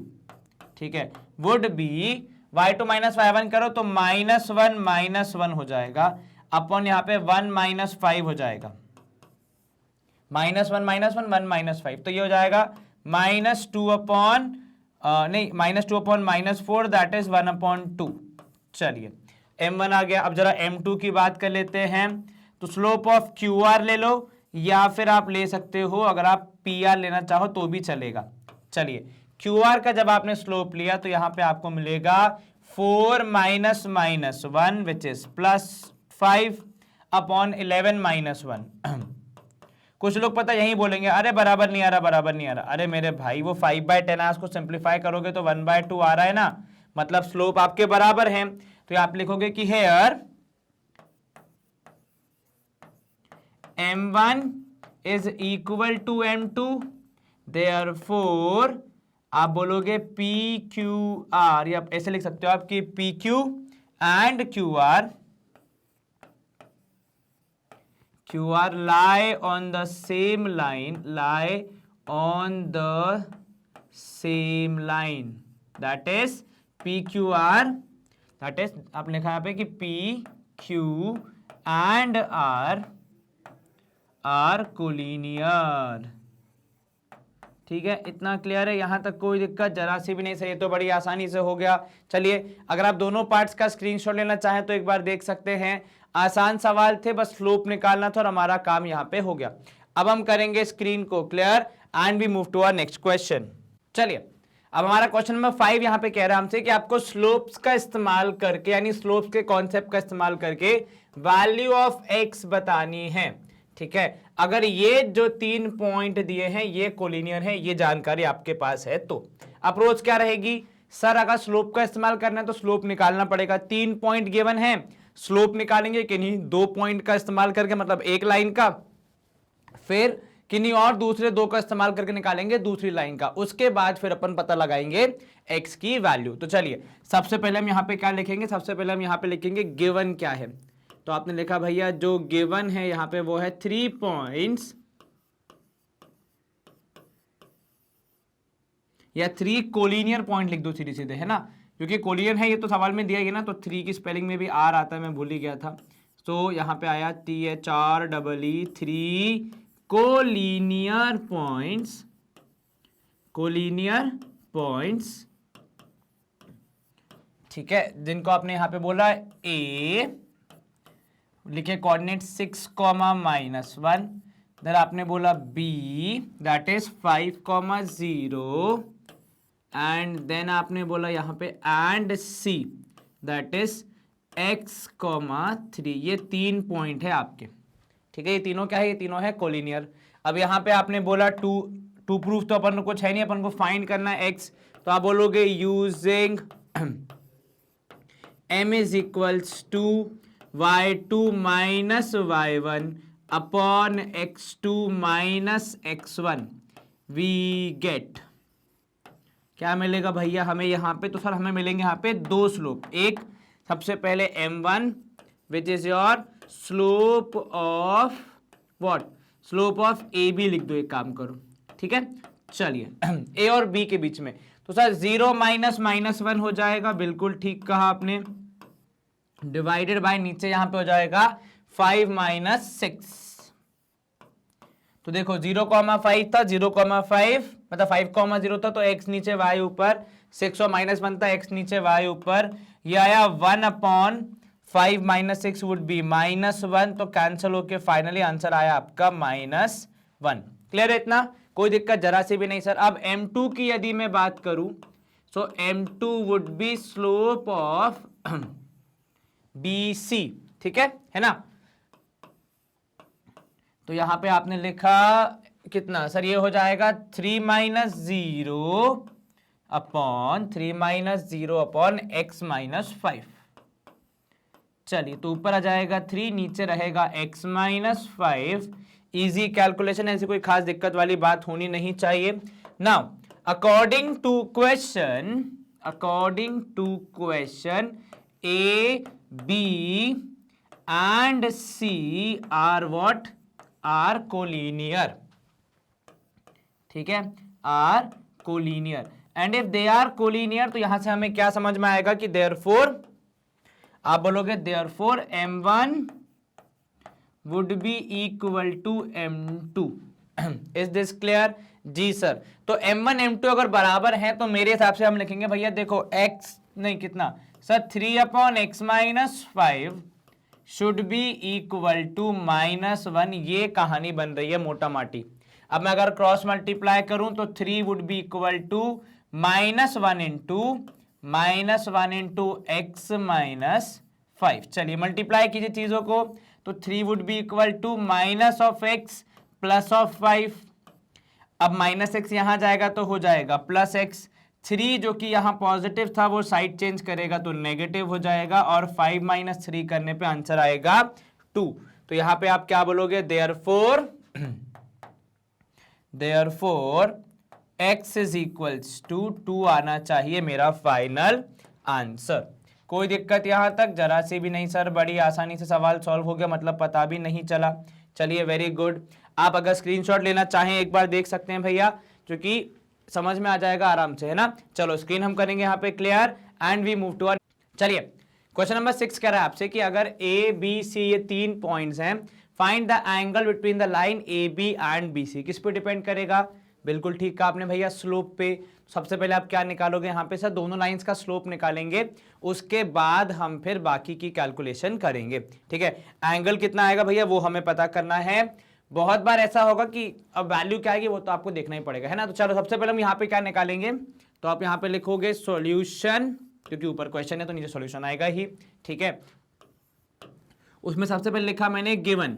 ठीक है। Would be y2 minus y1 करो तो -1 हो जाएगा, अपॉन यहाँ पे 1 - 5 हो जाएगा, -1 - 1 - 5, तो ये हो जाएगा -2 अपॉन -4 दैट इज 1/2। चलिए m1 आ गया। अब जरा m2 की बात कर लेते हैं। तो स्लोप ऑफ QR ले लो, या फिर आप ले सकते हो, अगर आप PR लेना चाहो तो भी चलेगा। चलिए QR का जब आपने स्लोप लिया तो यहां पे आपको मिलेगा 4 - -1 विच इज +5 अपॉन 11 - 1। कुछ लोग पता यही बोलेंगे, अरे बराबर नहीं आ रहा, बराबर नहीं आ रहा। अरे मेरे भाई वो 5/10 है, उसको सिंप्लीफाई करोगे तो 1/2 आ रहा है ना, मतलब स्लोप आपके बराबर है। तो आप लिखोगे कि here m1 is equal to m2, therefore आप बोलोगे पी क्यू आर, या ऐसे लिख सकते हो आप कि P Q and Q R lie on the same line, that is PQR, that is आपने लिखा यहाँ पे कि P Q and R are collinear. ठीक है, इतना क्लियर है, यहां तक कोई दिक्कत जरा सी भी नहीं। सही, तो बड़ी आसानी से हो गया। चलिए, अगर आप दोनों पार्ट्स का स्क्रीनशॉट लेना चाहें तो एक बार देख सकते हैं। आसान सवाल थे, बस स्लोप निकालना था और हमारा काम यहां पे हो गया। अब हम करेंगे स्क्रीन को clear and we move to our next question. चलिए, अब हमारा क्वेश्चन नंबर 5 यहां पे कह रहा है हमसे कि आपको स्लोप्स का इस्तेमाल करके, यानी स्लोप्स के कॉन्सेप्ट का इस्तेमाल करके वैल्यू ऑफ एक्स बतानी है। ठीक है, अगर ये जो 3 पॉइंट दिए हैं ये कोलिनियर है, ये जानकारी आपके पास है, तो अप्रोच क्या रहेगी? सर अगर स्लोप का इस्तेमाल करना है तो स्लोप निकालना पड़ेगा। 3 पॉइंट गिवन है, स्लोप निकालेंगे किन्हीं 2 पॉइंट का इस्तेमाल करके, मतलब एक लाइन का, फिर किन्हीं और दूसरे 2 का इस्तेमाल करके निकालेंगे दूसरी लाइन का, उसके बाद फिर अपन पता लगाएंगे एक्स की वैल्यू। तो चलिए, सबसे पहले हम यहाँ पे क्या लिखेंगे? सबसे पहले हम यहाँ पे लिखेंगे गिवन क्या है। तो आपने लिखा भैया जो गिवन है यहाँ पे वो है 3 पॉइंट्स या 3 कोलिनियर पॉइंट लिख दो सीधे सीधे, है ना, क्योंकि कोलिनियर है ये तो सवाल में दिया गया ना, तो 3 की स्पेलिंग में भी आर आता है, मैं भूल ही गया था। तो यहाँ पे आया THREE 3 कोलिनियर पॉइंट्स, ठीक है, जिनको आपने यहाँ पे बोला ए, लिखे कोऑर्डिनेट 6,-1, इधर आपने बोला B that is 5,0, and then आपने बोला यहाँ पे and see that is x,3। ये 3 पॉइंट है आपके। ठीक है, ये तीनों क्या है? ये तीनों है कोलिनियर। अब यहाँ पे आपने बोला टू प्रूफ तो अपन को कुछ है नहीं, अपन को फाइंड करना है x, तो आप बोलोगे using m is equals to y2 minus y1 upon x2 minus x1, we get क्या मिलेगा भैया हमें यहाँ पे? तो सर हमें मिलेंगे यहाँ पे 2 स्लोप। एक सबसे पहले m1 which is your slope of what? Slope of A B लिख दो, एक काम करो। ठीक है, चलिए ए और बी के बीच में, तो सर 0 माइनस -1 हो जाएगा, बिल्कुल ठीक कहा आपने, डिवाइडेड बाय नीचे यहां पे हो जाएगा 5 - 6। तो देखो 0,5 था, 0,5 मतलब 5,0 था, तो x नीचे y ऊपर, 6 और -1 था, x नीचे y ऊपर, ये आया 1/5 - 6 वुड बी -1, तो कैंसिल होके फाइनली आंसर आया आपका -1। क्लियर है इतना? कोई दिक्कत जरा सी भी नहीं सर। अब m2 की यदि मैं बात करूं, सो m2 would B slope of BC, ठीक है ना? तो यहां पे आपने लिखा कितना सर? ये हो जाएगा 3 - 0 अपॉन 3 - 0 अपॉन x - 5। चलिए, तो ऊपर आ जाएगा 3, नीचे रहेगा x - 5। इजी कैलकुलेशन, ऐसी कोई खास दिक्कत वाली बात होनी नहीं चाहिए। Now according to question A, B and C are what? Are collinear. ठीक है, are collinear, and if they are collinear तो यहां से हमें क्या समझ में आएगा कि therefore आप बोलोगे therefore M1 would be equal to M2। Is this clear? जी सर। तो M1 M2 अगर बराबर है तो मेरे हिसाब से हम लिखेंगे भैया देखो x नहीं कितना sir 3/x - 5 should be equal to -1। ये कहानी बन रही है मोटा माटी। अब मैं अगर क्रॉस मल्टीप्लाई करूं तो 3 would be equal to -1 into x - 5। चलिए मल्टीप्लाई कीजिए चीजों को, तो 3 would be equal to -x + 5। अब -x यहां जाएगा तो हो जाएगा +x। 3 जो कि यहाँ पॉजिटिव था वो साइड चेंज करेगा तो नेगेटिव हो जाएगा, और 5 - 3 करने पे आंसर आएगा 2। तो यहां पे आप क्या बोलोगे, therefore x is equals to 2 आना चाहिए मेरा फाइनल आंसर। कोई दिक्कत यहां तक? जरा से भी नहीं सर, बड़ी आसानी से सवाल सॉल्व हो गया, मतलब पता भी नहीं चला। चलिए वेरी गुड। आप अगर स्क्रीनशॉट लेना चाहें एक बार देख सकते हैं भैया, क्योंकि समझ में आ जाएगा आराम से, है ना। चलो स्क्रीन हम करेंगे यहाँ पे clear and we move to our. चलिए क्वेश्चन नंबर 6 कह रहा है आपसे कि अगर ए बी सी ये 3 पॉइंट्स हैं, find the angle between the line A B and B C. किस पे डिपेंड करेगा? बिल्कुल ठीक कहा आपने भैया, स्लोप पे। सबसे पहले आप क्या निकालोगे यहाँ पे सर? दोनों लाइंस का स्लोप निकालेंगे, उसके बाद हम फिर बाकी की कैलकुलेशन करेंगे, ठीक है। एंगल कितना आएगा भैया वो हमें पता करना है। बहुत बार ऐसा होगा कि अब वैल्यू क्या आएगी वो तो आपको देखना ही पड़ेगा, है ना। तो चलो सबसे पहले हम यहाँ पे क्या निकालेंगे, तो आप यहाँ पे लिखोगे सॉल्यूशन, क्योंकि ऊपर क्वेश्चन है तो नीचे सॉल्यूशन आएगा ही, ठीक है। उसमें सबसे पहले लिखा मैंने given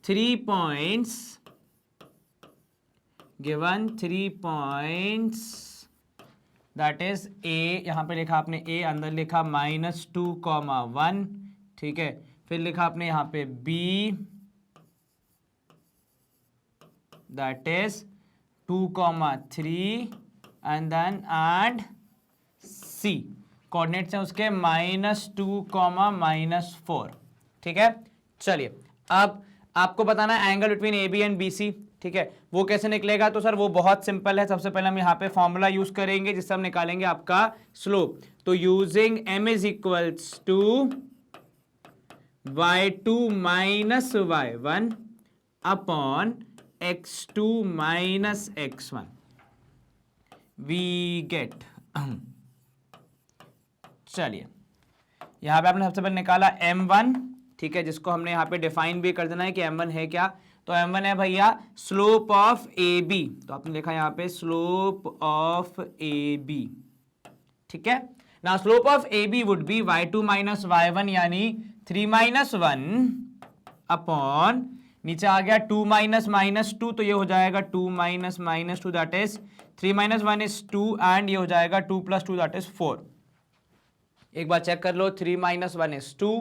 3 points, given 3 points that is a, यहां पे लिखा आपने ए, अंदर लिखा -2, 1, ठीक है। फिर लिखा आपने यहां पे B that is 2, 3 and then and C, coordinates हैं उसके -2, -4, ठीक है। चलिए अब आपको बताना है angle between A B and B C, ठीक है। वो कैसे निकलेगा? तो सर वो बहुत सिंपल है। सबसे पहले हम यहाँ पे फॉर्मूला यूज करेंगे जिससे हम निकालेंगे आपका स्लोप। तो using m is equals to y2 minus y1 upon x2 minus x1 we get. चलिए यहां पे आपने सबसे पहले निकाला m1, ठीक है, जिसको हमने यहाँ पे डिफाइन भी कर देना है कि m1 है क्या। तो m1 है भैया स्लोप ऑफ ए बी, तो आपने लिखा यहाँ पे स्लोप ऑफ ए बी, ठीक है ना। Slope of A B would be y2 minus y1 यानी 3 - 1 अपॉन नीचे आ गया 2 माइनस 2, तो ये हो जाएगा 2 minus 2 that is 3 - 1 is 2 and ये हो जाएगा 2 + 2 दैट इज 4। एक बार चेक कर लो, 3 - 1 is 2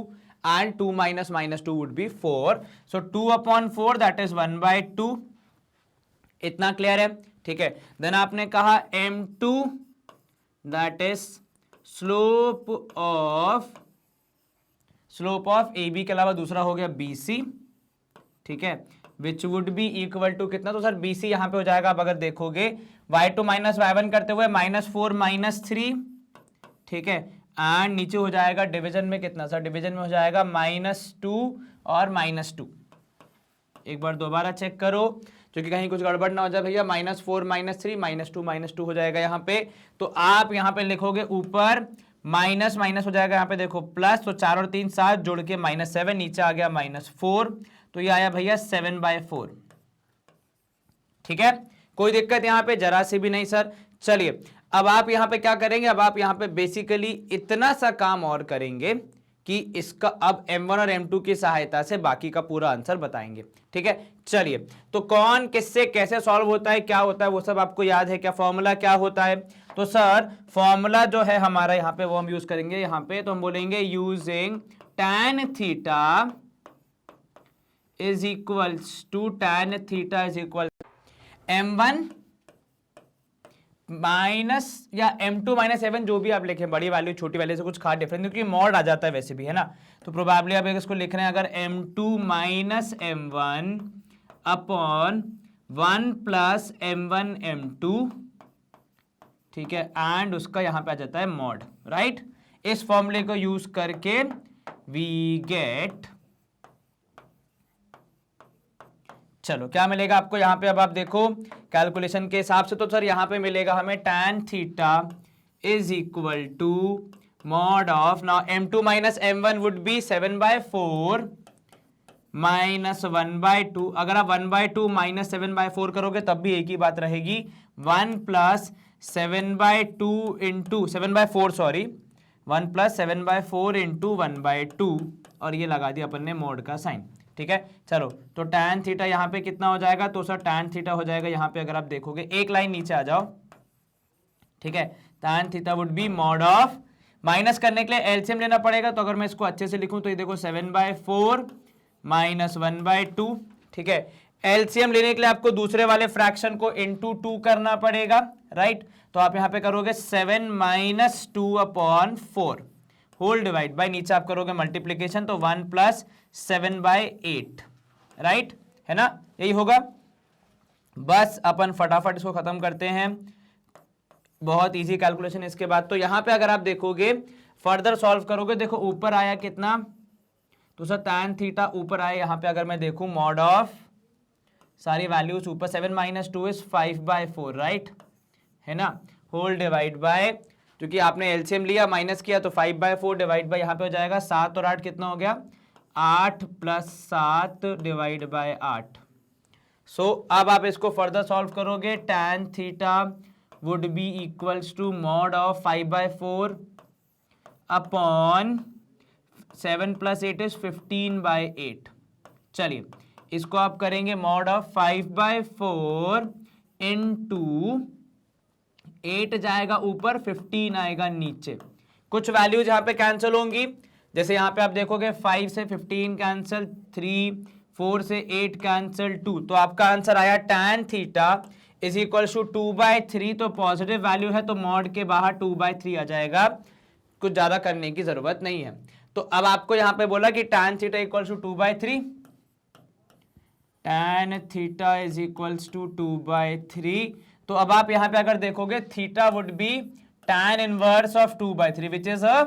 and 2 - -2 would be 4, so 2/4 that is 1/2, इतना क्लियर है, ठीक है। देन आपने कहा m2 that is slope of AB के अलावा दूसरा हो गया BC, ठीक है, which would be equal to कितना? तो सर BC यहां पे हो जाएगा, आप अगर देखोगे y2 माइनस y1 करते हुए -4 - 3, ठीक है, एंड नीचे हो जाएगा डिवीजन में कितना सर? डिवीजन में हो जाएगा -2 और -2। एक बार दोबारा चेक करो क्योंकि कहीं कुछ गड़बड़ ना हो जाए भैया। -4 - 3 -2 हो जाएगा यहाँ पे। तो आप यहाँ पे लिखोगे ऊपर माइनस हो जाएगा, यहाँ पे देखो प्लस, तो 4 और 3 7 जोड़ के -7, नीचे आ गया -4, तो ये आया भैया 7/4, ठीक है। कोई दिक्कत यहाँ पे जरा सी भी नहीं सर। चलिए अब आप यहां पे क्या करेंगे? अब आप यहां पे बेसिकली इतना सा काम और करेंगे कि इसका अब m1 और m2 की सहायता से बाकी का पूरा आंसर बताएंगे, ठीक है। चलिए तो कौन किससे कैसे सॉल्व होता है, क्या होता है, वो सब आपको याद है क्या? फॉर्मूला क्या होता है? तो सर फॉर्मूला जो है हमारा यहाँ पे वो हम यूज करेंगे यहाँ पे, तो हम बोलेंगे using tan theta is equal m1 minus या m2 - 7, जो भी आप लिखें, बड़ी वैल्यू छोटी वैल्यू से कुछ खास डिफरेंस, क्योंकि मॉड आ जाता है वैसे भी, है ना। तो प्रोबेबली आप इसको लिख रहे हैं अगर m2 - m1 upon 1 + m1 m2, ठीक है, एंड उसका यहां पे आ जाता है मॉड, राइट। इस फॉर्मूले को यूज करके वी गेट, चलो क्या मिलेगा आपको यहाँ पे? अब आप देखो कैलकुलेशन के हिसाब से, तो सर यहाँ पे मिलेगा हमें tan theta is equal to mod of, now m2 - m1 would be 7/4 -1/2। अगर आप 1/2 - 7/4 करोगे तब भी एक ही बात रहेगी, 1 + 7/2 इंटू 7/4, सॉरी 1 + 7/4 इंटू 1/2, और ये लगा दिया अपन ने मोड का साइन, ठीक है। चलो तो tan थीटा यहाँ पे कितना हो जाएगा? तो सर tan थीटा हो जाएगा यहाँ पे, अगर आप देखोगे एक लाइन नीचे आ जाओ, ठीक है, tan theta would B mod of minus करने के लिए एलसीएम लेना पड़ेगा, तो अगर मैं इसको अच्छे से लिखूं तो ये देखो 7/4 माइनस 1/2, ठीक है। एलसीएम लेने के लिए आपको दूसरे वाले फ्रैक्शन को इंटू 2 करना पड़ेगा, राइट। तो आप यहां पे करोगे 7 - 2/4 होल डिवाइड बाय, नीचे आप करोगे मल्टीप्लीकेशन, तो 1 + 7/8, राइट, है ना, यही होगा। बस अपन फटाफट इसको खत्म करते हैं, बहुत इजी कैलकुलेशन इसके बाद। तो यहां पे अगर आप देखोगे फर्दर सॉल्व करोगे, देखो ऊपर आया कितना, तो सर tan थीटा ऊपर आया, यहां पे अगर मैं देखूं मॉड ऑफ सारी वैल्यूज ऊपर, 7 - 2 इज 5/4, राइट, है ना, होल डिवाइड बाय, क्योंकि आपने एलसीएम लिया माइनस किया, तो 5/4 डिवाइड बाय, यहां पे हो जाएगा 7 और 8 कितना हो गया, 8 + 7 डिवाइड बाय 8। सो अब आप इसको फर्दर सॉल्व करोगे, tan theta would be equals to mod of 5/4 upon 7 + 8 is 15/8। चलिए इसको आप करेंगे मॉड ऑफ 5/4 इंटू 8 जाएगा ऊपर, 15 आएगा नीचे। कुछ वैल्यूज यहां पे कैंसिल होंगी, जैसे यहां पे आप देखोगे 5 से 15 कैंसिल, 3, 4 से 8 कैंसिल, 2, तो आपका आंसर आया tan theta is equal to 2/3। तो पॉजिटिव वैल्यू है तो मॉड के बाहर 2/3 आ जाएगा, कुछ ज्यादा करने की जरूरत नहीं है। तो अब आपको यहां पे बोला कि tan theta equal to 2/3, tan theta is equal to 2/3। तो अब आप यहां पे अगर देखोगे theta would be tan inverse of 2/3 which is a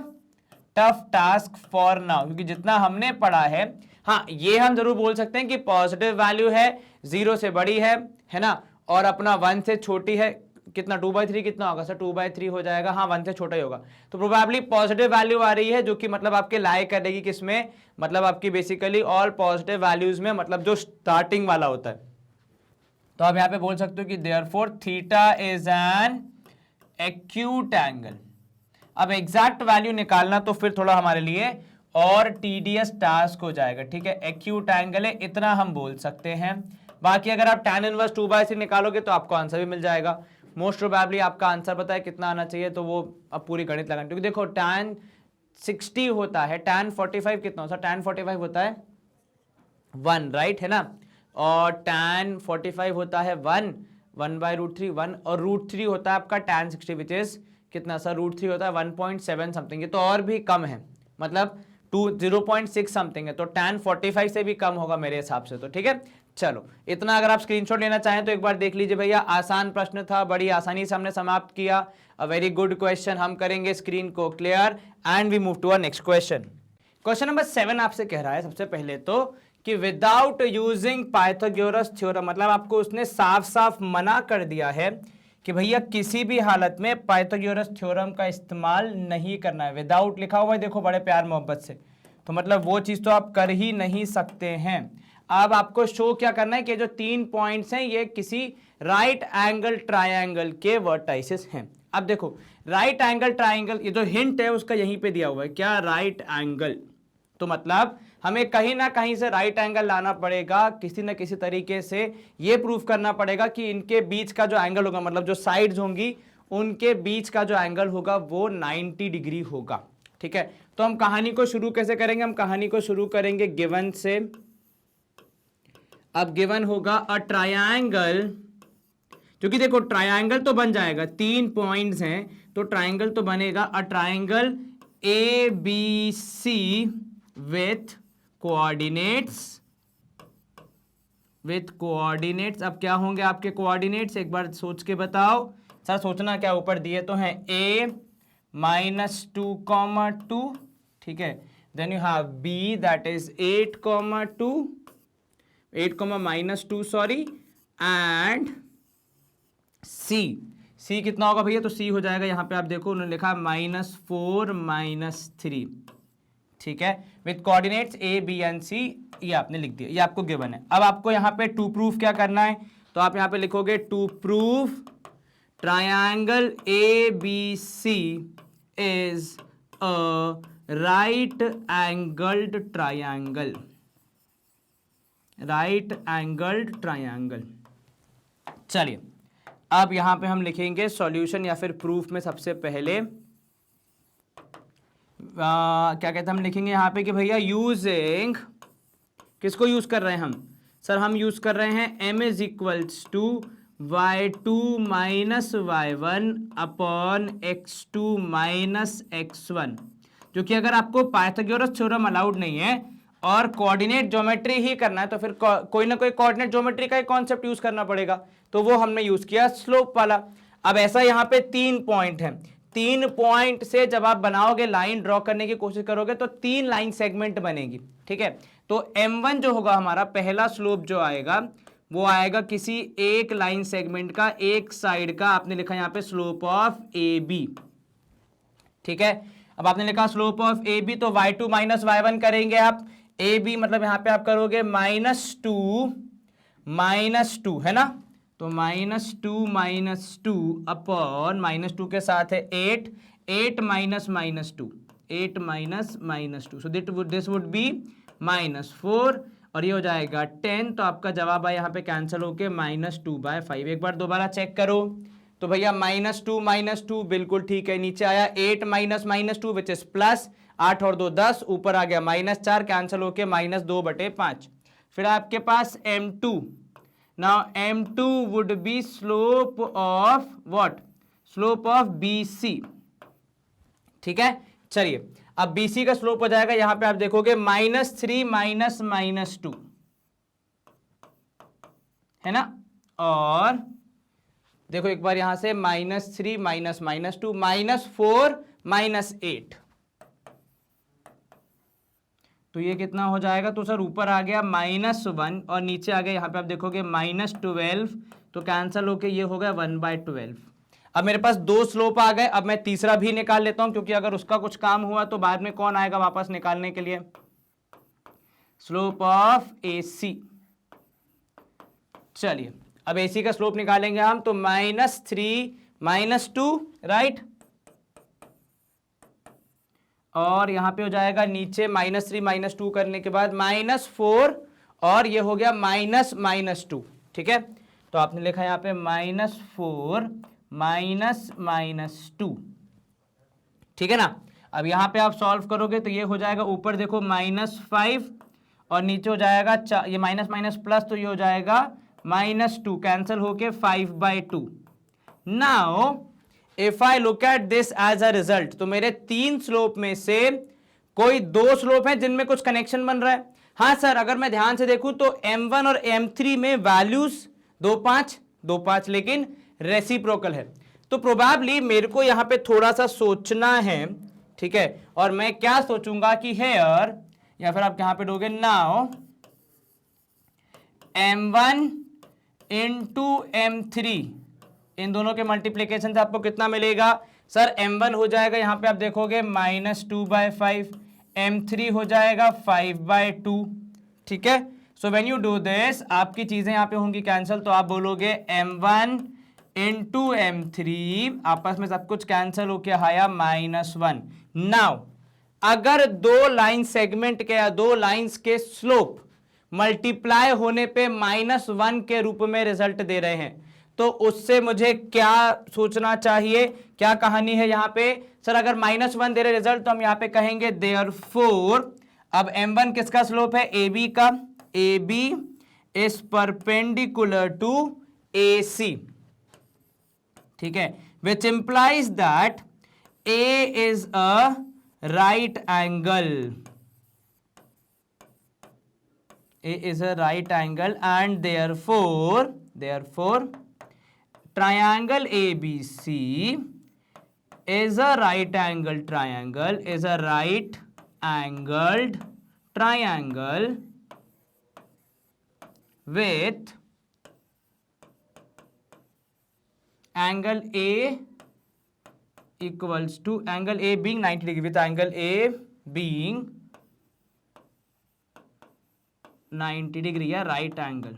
tough task for now, क्योंकि जितना हमने पढ़ा है, हाँ ये हम जरूर बोल सकते हैं कि पॉजिटिव वैल्यू है, 0 से बड़ी है ना, और अपना 1 से छोटी है, कितना 2/3 कितना होगा सर, 2/3 हो जाएगा, हाँ 1 से छोटा ही होगा। तो प्रोबेबली पॉजिटिव वैल्यू आ रही है, जो कि मतलब आपके लाई करेगी किसमें, मतलब आपकी बेसिकली ऑल पॉजिटिव वैल्यूज में, मतलब जो स्टार्टिंग वाला होता है। तो आप यहां पे बोल सकते हो कि therefore theta is an acute angle. अब एग्जैक्ट वैल्यू निकालना तो फिर थोड़ा हमारे लिए और टीडियस टास्क हो जाएगा, ठीक है। एक्यूट एंगल है, इतना हम बोल सकते हैं। बाकी अगर आप tan इनवर्स 2/3 निकालोगे तो आपको आंसर भी मिल जाएगा। मोस्ट प्रोबेबली आपका आंसर पता है कितना आना चाहिए, तो वो अब पूरी गणित लगाना, क्योंकि देखो tan 60 होता है, tan 45 कितना होता है, tan 45 होता है 1, राइट, है ना, और tan 45 होता है 1/√3 1, और √3 होता है आपका tan 60 विच इज कितना सर, √3 होता है 1.7 समथिंग, ये तो और भी कम है, मतलब 0.6 समथिंग है, तो tan 45 से भी कम होगा मेरे हिसाब से, तो ठीक है। चलो इतना अगर आप स्क्रीनशॉट लेना चाहें तो एक बार देख लीजिए भैया, आसान प्रश्न था, बड़ी आसानी से हमने समाप्त किया। A very good question. हम करेंगे स्क्रीन को clear and we move to our next question. Question number 7 आपसे कह रहा है सबसे पहले तो कि विदाउट यूजिंग पाइथागोरस थ्योरम, मतलब आपको उसने साफ साफ मना कर दिया है कि भैया किसी भी हालत में पाइथागोरस थ्योरम का इस्तेमाल नहीं करना है। विदाउट लिखा हुआ है, देखो बड़े प्यार मोहब्बत से, तो मतलब वो चीज तो आप कर ही नहीं सकते हैं। अब आपको शो क्या करना है कि जो 3 पॉइंट्स हैं ये किसी राइट एंगल ट्रायंगल के वर्टाइसेस हैं। अब देखो राइट एंगल ट्रायंगल, ये जो हिंट है उसका यहीं पे दिया हुआ है, क्या, राइट एंगल, तो मतलब हमें कहीं ना कहीं से राइट एंगल लाना पड़ेगा, किसी ना किसी तरीके से ये प्रूफ करना पड़ेगा कि इनके बीच का जो एंगल होगा, मतलब जो साइड्स होंगी उनके बीच का जो एंगल होगा वो 90 डिग्री होगा, ठीक है। तो हम कहानी को शुरू कैसे करेंगे, हम कहानी को शुरू करेंगे गिवन से। अब गिवन होगा अ ट्रायंगल, क्योंकि देखो ट्रायंगल तो बन जाएगा, 3 पॉइंट्स हैं तो ट्रायंगल तो बनेगा, a triangle ABC with coordinates, अब क्या होंगे आपके कोऑर्डिनेट्स, एक बार सोच के बताओ सर, सोचना क्या, ऊपर दिए तो हैं A - 2, 2, ठीक है, then you have B that is 8, 2, 8, -2 sorry, and C कितना होगा भैया, तो C हो जाएगा, यहां पे आप देखो उन्होंने लिखा -4 -3, ठीक है, with coordinates A B and C, ये आपने लिख दिया, ये आपको गिवन है। अब आपको यहाँ पे टू प्रूफ क्या करना है, तो आप यहाँ पे लिखोगे to proof triangle ABC is a right angled triangle, right angled triangle. चलिए अब यहां पे हम लिखेंगे सॉल्यूशन या फिर प्रूफ में सबसे पहले क्या कहते हैं, हम लिखेंगे यहाँ पे कि भैया यूजिंग, किसको यूज कर रहे हैं हम सर, हम यूज कर रहे हैं m is equals to y2 minus y1 upon x2 minus x1, जो कि अगर आपको पाइथागोरस थ्योरम अलाउड नहीं है और कोऑर्डिनेट ज्योमेट्री ही करना है तो फिर कोई ना कोई कोऑर्डिनेट ज्योमेट्री का ही कॉन्सेप्ट यूज करना पड़ेगा, तो वो हमने यूज किया स्लोप वाला। अब ऐसा यहाँ पे 3 पॉइंट है, 3 पॉइंट से जब आप बनाओगे, लाइन ड्रॉ करने की कोशिश करोगे तो 3 लाइन सेगमेंट बनेगी, ठीक है। तो m1 जो होगा हमारा पहला स्लोप जो आएगा वो आएगा किसी एक लाइन सेगमेंट का, एक साइड का, आपने लिखा यहाँ पे स्लोप ऑफ AB, ठीक है। अब आपने लिखा स्लोप ऑफ AB, तो y2 माइनस y1 करेंगे आप, AB मतलब यहाँ पे आप करोगे -2 है ना, तो -2 अपॉन -2 के साथ है 8 minus -2, 8 minus -2, so this would B -4 और ये हो जाएगा 10, तो आपका जवाब है यहाँ पे कैंसिल होके -2/5। एक बार दोबारा चेक करो तो भैया -2 बिल्कुल ठीक है, नीचे आया 8 माइनस -2 विच इज प्लस, 8 और 2 10, ऊपर आ गया -4, कैंसिल होके -2/5। फिर आपके पास m2, now m2 would B slope of what, slope of BC, ठीक है। चलिए अब BC का स्लोप हो जाएगा, यहां पे आप देखोगे -3 माइनस -2 है ना, और देखो एक बार यहां से -3 माइनस -2 -4 -8, तो ये कितना हो जाएगा, तो सर ऊपर आ गया -1 और नीचे आ गया यहाँ पे आप देखोगे -12, तो कैंसिल होके ये हो गया 1/12। अब मेरे पास 2 स्लोप आ गए, अब मैं तीसरा भी निकाल लेता हूं क्योंकि अगर उसका कुछ काम हुआ तो बाद में कौन आएगा वापस निकालने के लिए, स्लोप ऑफ AC। चलिए अब AC का स्लोप निकालेंगे हम, तो -3 -2 राइट, और यहां पे हो जाएगा नीचे -3 -2 करने के बाद -4 और ये हो गया -2, ठीक है। तो आपने लिखा यहां पे -4 -2, ठीक है ना। अब यहां पे आप सॉल्व करोगे तो ये हो जाएगा, ऊपर देखो -5 और नीचे हो जाएगा ये माइनस प्लस, तो ये हो जाएगा -2, कैंसिल होके 5/2। Now if I look at this as a result, तो मेरे 3 स्लोप में से कोई 2 स्लोप हैं जिनमें कुछ कनेक्शन बन रहा है। हाँ सर, अगर मैं ध्यान से देखूं तो m1 और m3 में वैल्यूज 2 5 लेकिन रेसिप्रोकल है, तो प्रोबेबली मेरे को यहां पे थोड़ा सा सोचना है, ठीक है। और मैं क्या सोचूंगा कि हेयर, या फिर आप यहां पे दोगे नाउ m1 इंटू m3, इन दोनों के मल्टीप्लीकेशन से आपको कितना मिलेगा सर, m1 हो जाएगा यहां पे आप देखोगे -2/5, m3 हो जाएगा 5/2, ठीक है। So when you do this आपकी चीजें यहां पे होंगी कैंसिल, तो आप बोलोगे m1 इंटू m3, आपस में सब कुछ कैंसिल होके आया -1। नाउ अगर 2 लाइन सेगमेंट के या 2 लाइंस के स्लोप मल्टीप्लाई होने पे -1 के रूप में रिजल्ट दे रहे हैं, तो उससे मुझे क्या सोचना चाहिए, क्या कहानी है यहां पे सर। अगर -1 दे रहे रिजल्ट तो हम यहां पे कहेंगे देयरफॉर, अब m1 किसका स्लोप है, AB का, AB is perpendicular to AC, ठीक है, which implies that A is a right angle, A is a right angle and therefore triangle ABC is a right angled triangle, is a right angled triangle with angle A equals to angle A being 90 degree, with angle A being 90 degree या right angle.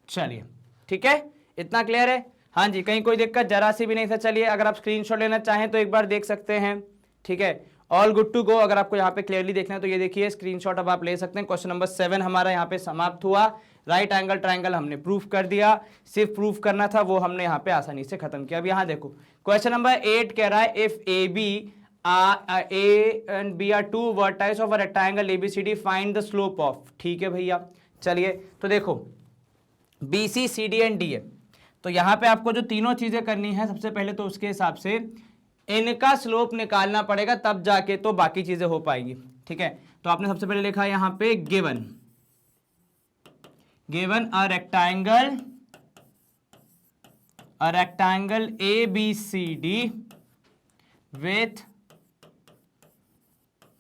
चलिए ठीक है, इतना clear है। हाँ जी, कहीं कोई दिक्कत जरा सी भी नहीं था। चलिए अगर आप स्क्रीनशॉट लेना चाहें तो एक बार देख सकते हैं, ठीक है, ऑल गुड टू गो। अगर आपको यहाँ पे क्लियरली देखना है तो ये देखिए स्क्रीनशॉट अब आप ले सकते हैं। क्वेश्चन नंबर 7 हमारा यहाँ पे समाप्त हुआ। राइट एंगल ट्राइंगल हमने प्रूफ कर दिया, सिर्फ प्रूफ करना था, वो हमने यहाँ पे आसानी से खत्म किया। अब यहाँ देखो क्वेश्चन नंबर 8 कह रहा है if A B A and B are two vertices of a rectangle ABCD find the slope of. ठीक है भैया, चलिए तो देखो B C C D and D A, तो यहाँ पे आपको जो तीनों चीजें करनी है, सबसे पहले तो उसके हिसाब से इनका स्लोप निकालना पड़ेगा, तब जाके तो बाकी चीजें हो पाएंगी। ठीक है, तो आपने सबसे पहले लिखा है यहाँ पे given a rectangle A B C D with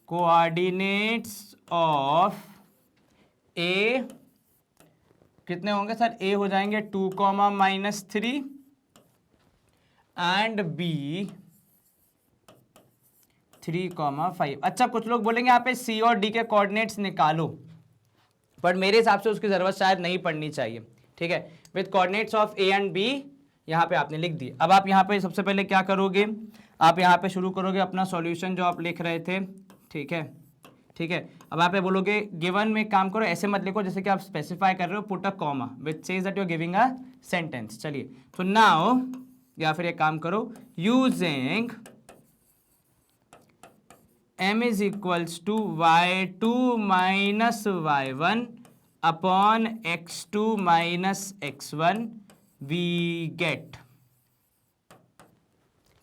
coordinates of A, कितने होंगे सर, ए हो जाएंगे 2, -3 एंड बी 3, 5। अच्छा, कुछ लोग बोलेंगे यहाँ पे सी और डी के कोऑर्डिनेट्स निकालो, पर मेरे हिसाब से उसकी जरूरत शायद नहीं पड़नी चाहिए। ठीक है, with coordinates of A and B यहाँ पे आपने लिख दी। अब आप यहाँ पे सबसे पहले क्या करोगे, आप यहाँ पे शुरू करोगे अपना सॉल्यूशन जो आप लिख रहे थे। ठीक है, ठीक है, अब आप ये बोलोगे गिवन में काम करो, ऐसे मत लिखो जैसे कि आप स्पेसिफाई कर रहे हो, put a comma which says that you are giving a sentence. चलिए, तो नाउ या फिर एक काम करो, using m is equals to y2 minus y1 upon x2 minus x1 we get,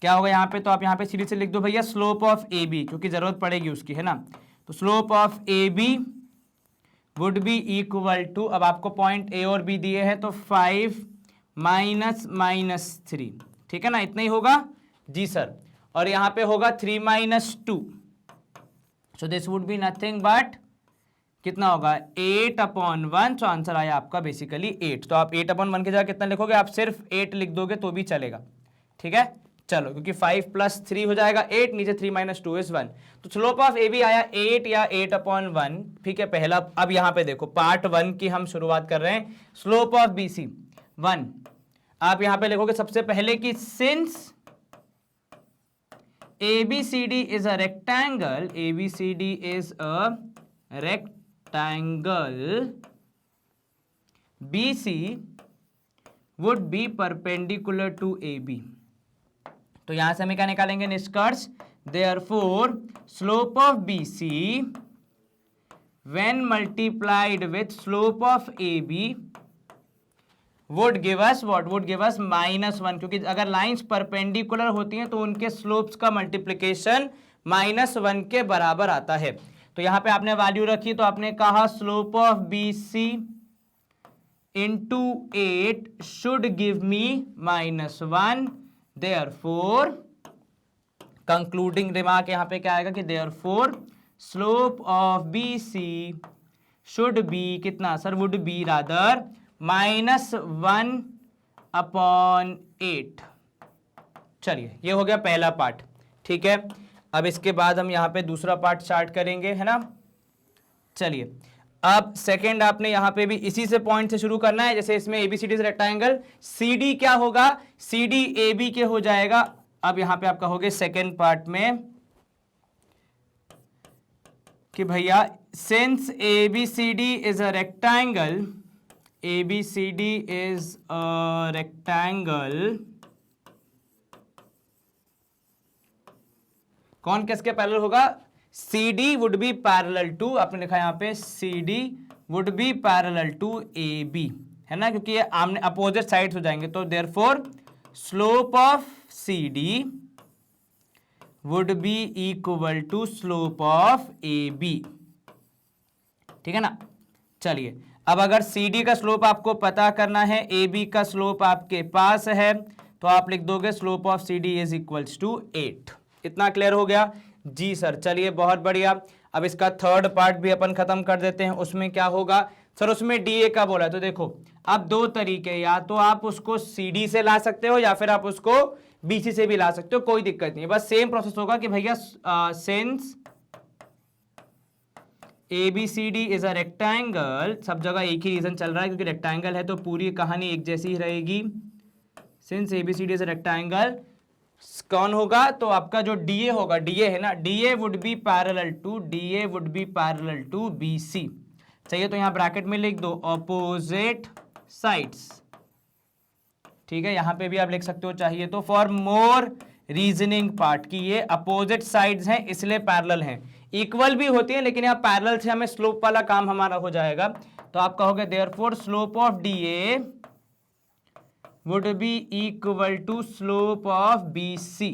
क्या होगा यहाँ पे, तो आप यहाँ पे सीधे से लिख दो भैया स्लोप ऑफ ए बी, क्योंकि जरूरत पड़ेगी उसकी, है ना। तो slope of A B would be equal to, अब आपको पॉइंट ए और बी दिए हैं तो 5 -3, ठीक है ना, इतना ही होगा जी सर। और यहाँ पे होगा 3 - 2, so this would be nothing but कितना होगा 8/1। सो आंसर आया आपका बेसिकली 8। तो आप 8/1 की जगह कितना लिखोगे, आप सिर्फ 8 लिख दोगे तो भी चलेगा। ठीक है, चलो, क्योंकि 5 + 3 हो जाएगा 8, नीचे 3 - 2 इज 1। तो स्लोप ऑफ ए बी आया 8 या 8/1। ठीक है, पहला। अब यहाँ पे देखो पार्ट 1 की हम शुरुआत कर रहे हैं। स्लोप ऑफ बी सी 1, आप यहाँ पे लिखोगे सबसे पहले कि since ABCD is a rectangle, ABCD is a rectangle, BC would be perpendicular to AB। तो यहां से हम क्या निकालेंगे निष्कर्ष, therefore slope of BC when multiplied with slope of AB would give us what, would give us -1, क्योंकि अगर lines perpendicular होती हैं तो उनके स्लोप्स का मल्टीप्लिकेशन -1 के बराबर आता है। तो यहां पे आपने वैल्यू रखी, तो आपने कहा slope of B C into 8 should give me -1। Therefore concluding remark यहां पे क्या आएगा कि therefore slope of B C should be कितना सर, वुड बी रादर -1/8। चलिए, ये हो गया पहला पार्ट। ठीक है, अब इसके बाद हम यहाँ पे दूसरा पार्ट स्टार्ट करेंगे, है ना। चलिए, अब सेकंड आपने यहाँ पे भी इसी से पॉइंट से शुरू करना है, जैसे इसमें एबीसीडी से रेक्टेंगल सीडी क्या होगा, सीडी एबी के हो जाएगा। अब यहाँ पे आपका हो गया सेकेंड पार्ट में कि भैया since ABCD is a rectangle, ABCD is a rectangle, कौन किसके पैरेलल होगा, CD would be parallel to, आपने लिखा यहाँ पे CD would be parallel to AB, है ना, क्योंकि ये आमने अपोजिट साइड्स हो जाएंगे। तो therefore slope of CD would be equal to slope of AB। ठीक है ना। चलिए, अब अगर CD का स्लोप आपको पता करना है, AB का स्लोप आपके पास है, तो आप लिख दोगे slope of CD is equals to 8। इतना क्लियर हो गया जी सर। चलिए, बहुत बढ़िया। अब इसका थर्ड पार्ट भी अपन खत्म कर देते हैं। उसमें क्या होगा सर, उसमें DA का बोला है। तो देखो, अब दो तरीके, या तो आप उसको CD से ला सकते हो या फिर आप उसको BC से भी ला सकते हो, कोई दिक्कत नहीं है। बस सेम प्रोसेस होगा कि भैया since ABCD is a rectangle, सब जगह एक ही रीजन चल रहा है क्योंकि रेक्टेंगल है तो पूरी कहानी एक जैसी ही रहेगी। Since ABCD is a rectangle, कौन होगा, तो आपका जो DA होगा, DA है ना, DA would be parallel to BC। चाहिए तो यहाँ ब्रैकेट में लिख दो ऑपोजिट साइड्स, ठीक है। यहाँ पे भी आप लिख सकते हो चाहिए तो, फॉर मोर रीजनिंग पार्ट की ये अपोजिट साइड्स हैं इसलिए पैरेलल हैं। इक्वल भी होती है लेकिन यहाँ पैरेलल से हमें स्लोप वाला काम हमारा हो जाएगा। तो आप कहोगे therefore slope of DA would be equal to slope of BC।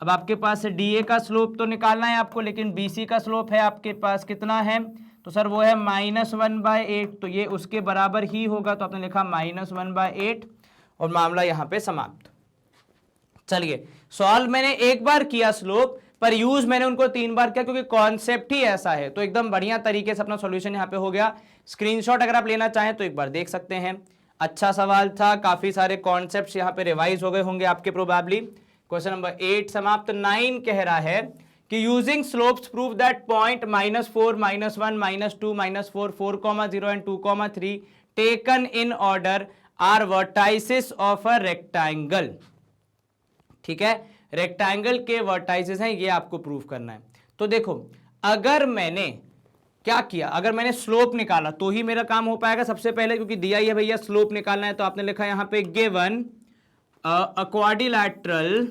अब आपके पास DA का स्लोप तो निकालना है आपको, लेकिन BC का स्लोप है आपके पास कितना है, तो सर वो है -1/8, तो ये उसके बराबर ही होगा। तो आपने लिखा -1/8 और मामला यहाँ पे समाप्त। चलिए सॉल्व मैंने एक बार किया स्लोप, पर यूज मैंने उनको 3 बार किया क्योंकि कॉन्सेप्ट ही ऐसा है। तो एकदम बढ़िया तरीके से अपना सॉल्यूशन यहाँ पे हो गया। स्क्रीनशॉट अगर आप लेना चाहें तो एक बार देख सकते हैं। अच्छा सवाल था, काफी सारे कॉन्सेप्ट्स यहाँ पे रिवाइज हो गए होंगे आपके प्रोबेबली। क्वेश्चन नंबर 8 समाप्त। 9 कह रहा है कि using slopes prove that point -4, -1, -2, -4, 4,0 and 2,3 taken in order are vertices of a rectangle. ठीक है, रेक्टेंगल के वर्टाइसेस हैं, ये आपको प्रूव करना है। तो देखो अगर मैंने क्या किया, अगर मैंने स्लोप निकाला तो ही मेरा काम हो पाएगा सबसे पहले, क्योंकि दिया ही है भैया स्लोप निकालना है। तो आपने लिखा यहां पे गिवन अ क्वाड्रिलैटरल,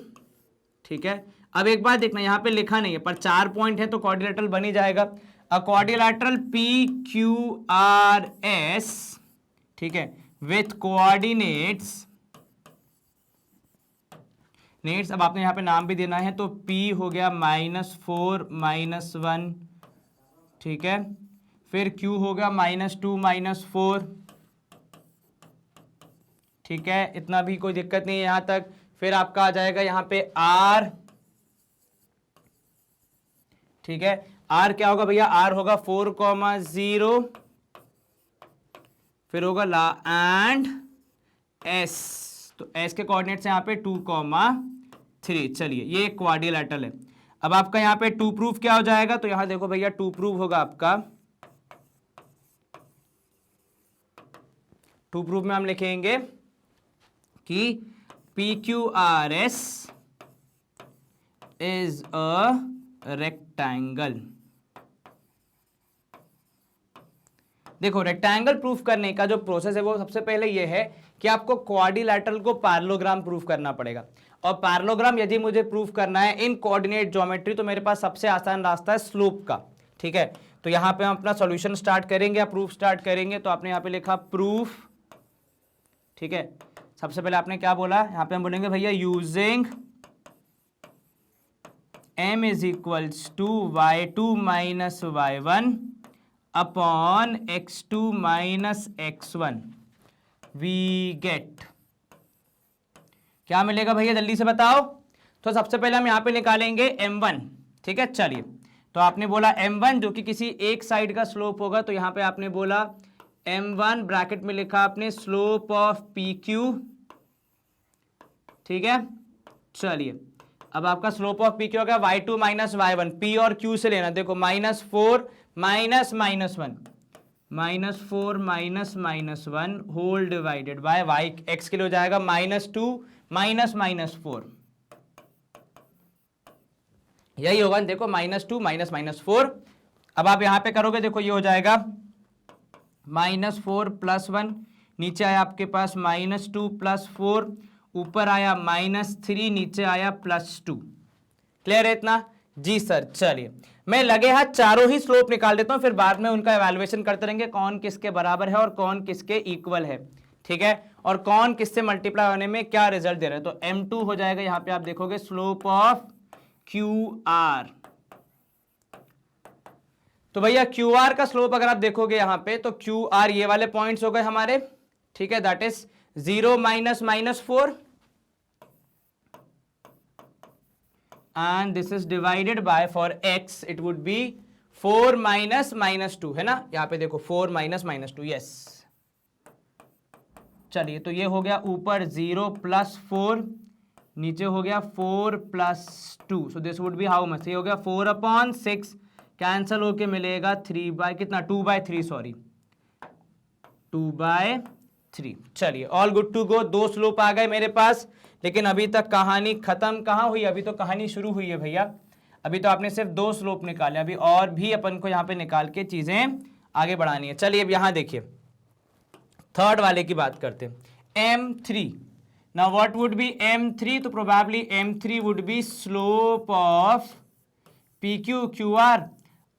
ठीक है। अब एक बात देखना, यहां पे लिखा नहीं है पर 4 पॉइंट है तो क्वाड्रिलैटरल बन ही जाएगा। अ क्वाड्रिलैटरल PQRS, ठीक है, विथ कोऑर्डिनेट्स नेट्स। अब आपने यहाँ पे नाम भी देना है, तो P हो गया -4 -1, ठीक है। फिर Q हो गया -2 -4, ठीक है, इतना भी कोई दिक्कत नहीं है यहां तक। फिर आपका आ जाएगा यहाँ पे R, ठीक है। R क्या होगा भैया, R होगा 4,0, फिर होगा ला एंड S, तो S के कोऑर्डिनेट्स यहाँ पे 2,3। चलिए ये क्वाड्रिलैटरल है। अब आपका यहाँ पे 2 प्रूफ क्या हो जाएगा, तो यहां देखो भैया 2 प्रूफ होगा आपका, 2 प्रूफ में हम लिखेंगे कि PQRS इज अ रेक्टेंगल। देखो रेक्टेंगल प्रूफ करने का जो प्रोसेस है वो सबसे पहले ये है कि आपको क्वाड्रिलैटरल को पैरेललोग्राम प्रूफ करना पड़ेगा। और पैरेललोग्राम यदि मुझे प्रूफ करना है इन कोऑर्डिनेट ज्योमेट्री, तो मेरे पास सबसे आसान रास्ता है स्लोप का, ठीक है। तो यहां पे हम अपना सॉल्यूशन स्टार्ट करेंगे या प्रूफ स्टार्ट करेंगे। तो आपने यहां पे लिखा प्रूफ, ठीक है। सबसे पहले आपने क्या बोला, यहां पे हम बोलेंगे भैया using m is equals to y2 minus y1 upon x2 minus x1 we get, क्या मिलेगा भैया जल्दी से बताओ। तो सबसे पहले हम यहां पे निकालेंगे m1, ठीक है। चलिए तो आपने बोला m1 जो कि किसी एक साइड का स्लोप होगा, तो यहां पे आपने बोला m1 ब्रैकेट में लिखा आपने स्लोप ऑफ PQ, ठीक है। चलिए अब आपका स्लोप ऑफ PQ हो गया y2 माइनस y1, P और Q से लेना। देखो -4 minus -1, -4 minus -1 whole divided by y, x के लिए हो जाएगा -2 माइनस -4, यही होगा। देखो -2 माइनस -4। अब आप यहां पे करोगे, देखो ये हो जाएगा -4 + 1, नीचे आया आपके पास -2 + 4, ऊपर आया -3, नीचे आया +2। क्लियर है इतना जी सर। चलिए मैं लगे हाथ चारों ही स्लोप निकाल देता हूं, फिर बाद में उनका एवेल्युएशन करते रहेंगे कौन किसके बराबर है और कौन किसके इक्वल है, ठीक है, और कौन किससे मल्टीप्लाई होने में क्या रिजल्ट दे रहा है। तो m2 हो जाएगा, यहां पे आप देखोगे स्लोप ऑफ QR। तो भैया QR का स्लोप अगर आप देखोगे यहां पे, तो QR ये वाले पॉइंट्स हो गए हमारे, ठीक है, that is 0 minus -4 and this is divided by, for x it would be 4 minus -2, है ना। यहां पे देखो 4 minus -2, यस। चलिए तो ये हो गया ऊपर 0 + 4, नीचे हो गया 4 + 2, so this would be how much, ये हो गया 4/6, कैंसल होके मिलेगा 2/3, सॉरी 2/3। चलिए all good to go, 2 slope आ गए मेरे पास। लेकिन अभी तक कहानी खत्म कहां हुई, अभी तो कहानी शुरू हुई है भैया। अभी तो आपने सिर्फ 2 स्लोप निकाले, अभी और भी अपन को यहां पे निकाल के चीजें आगे बढ़ानी है। चलिए अब यहां देखिए थर्ड वाले की बात करते हैं, M3। Now what would be M3? तो probably M3 would B slope of PQ QR,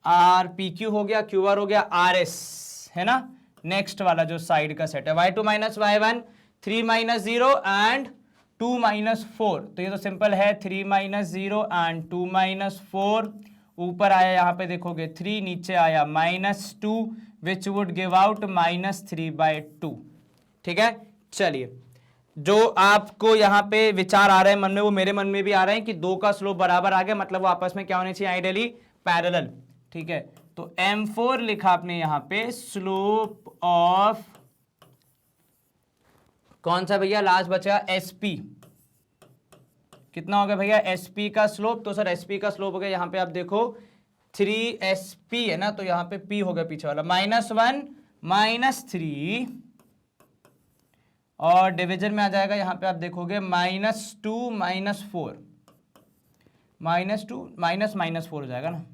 R PQ हो गया, QR हो गया, RS है ना। नेक्स्ट वाला जो साइड का सेट है y2 minus y1, 3 minus 0 and 2 minus 4। तो ये तो सिंपल है, 3 माइनस 0 एंड 2 माइनस 4। ऊपर आया यहाँ पे देखोगे 3, नीचे आया -2 विच वुड गिव आउट -3/2। ठीक है। चलिए जो आपको यहाँ पे विचार आ रहे हैं मन में, वो मेरे मन में भी आ रहे हैं कि दो का स्लोप बराबर आ गया, मतलब वो आपस में क्या होने चाहिए, आइडियली पैरेलल। ठीक है, तो M4 लिखा आपने यहाँ पे, स्लोप ऑफ कौन सा भैया, लास्ट बचा SP। कितना हो गया भैया SP का स्लोप? तो सर SP का स्लोप हो गया, यहाँ पे आप देखो 3SP है ना, तो यहाँ पे P हो गया पीछे वाला, -1 -3 और डिवीजन में आ जाएगा यहाँ पे आप देखोगे -2 -4, -2 -4 हो जाएगा ना।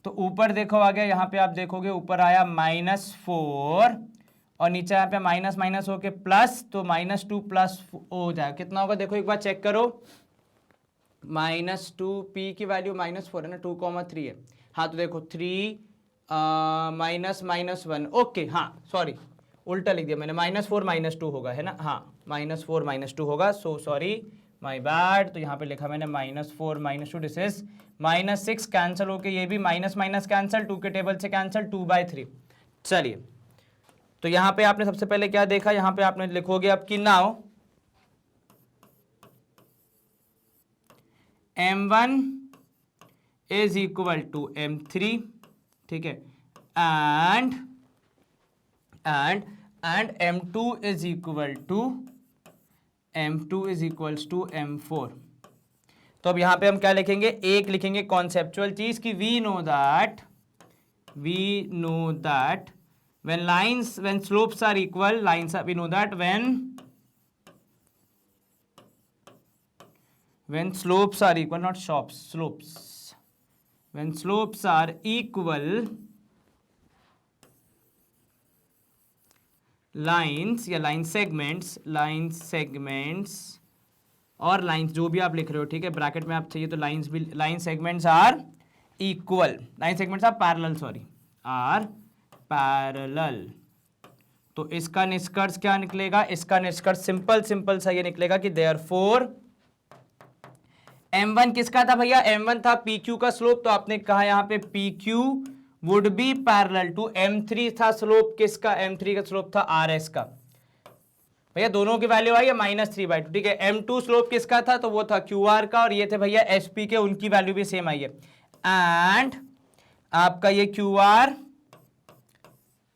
तो ऊपर देखो आ गया, यहाँ पे आप देखोगे ऊपर आया -4 और नीचे यहाँ पे माइनस माइनस होके प्लस, तो -2 प्लस हो जाएगा, कितना होगा देखो एक बार चेक करो, -2 P की वैल्यू -4 है ना, 2,3 है। हाँ तो देखो 3 -1, ओके हाँ सॉरी उल्टा लिख दिया मैंने, -4 -2 होगा है ना, हाँ -4 -2 होगा, सो सॉरी माय बैड। तो यहाँ पे लिखा मैंने -4 -2, दिस इज -6, कैंसिल होके ये भी माइनस माइनस कैंसिल, 2 के टेबल से कैंसिल, 2/3। चलिए तो यहाँ पे आपने सबसे पहले क्या देखा, यहाँ पे आपने लिखोगे आपकी now M1 is equal to M3, ठीक है, and M2 is equal to M4। तो अब यहां पे हम क्या लिखेंगे, एक लिखेंगे कॉन्सेप्चुअल चीज कि we know that when slopes are equal, we know that when slopes are equal, not slopes, when slopes are equal, lines या line segments और lines जो भी आप लिख रहे हो, ठीक है, ब्रैकेट में आप चाहिए तो lines भी, line segments are equal, line segments are parallel, are parallel। तो इसका निष्कर्ष क्या निकलेगा, इसका निष्कर्ष सिंपल सा ये निकलेगा कि therefore M1 किसका था भैया, M1 था PQ का स्लोप, तो आपने कहा यहाँ पे PQ would be parallel to M3 था स्लोप किसका, M3 का स्लोप था RS का। भैया दोनों की वैल्यू आई है -3/2, ठीक है। M2 स्लोप किसका था, तो वो था QR का, और ये थे भैया SP के, उनकी वैल्यू भी सेम आई है। एंड आपका ये QR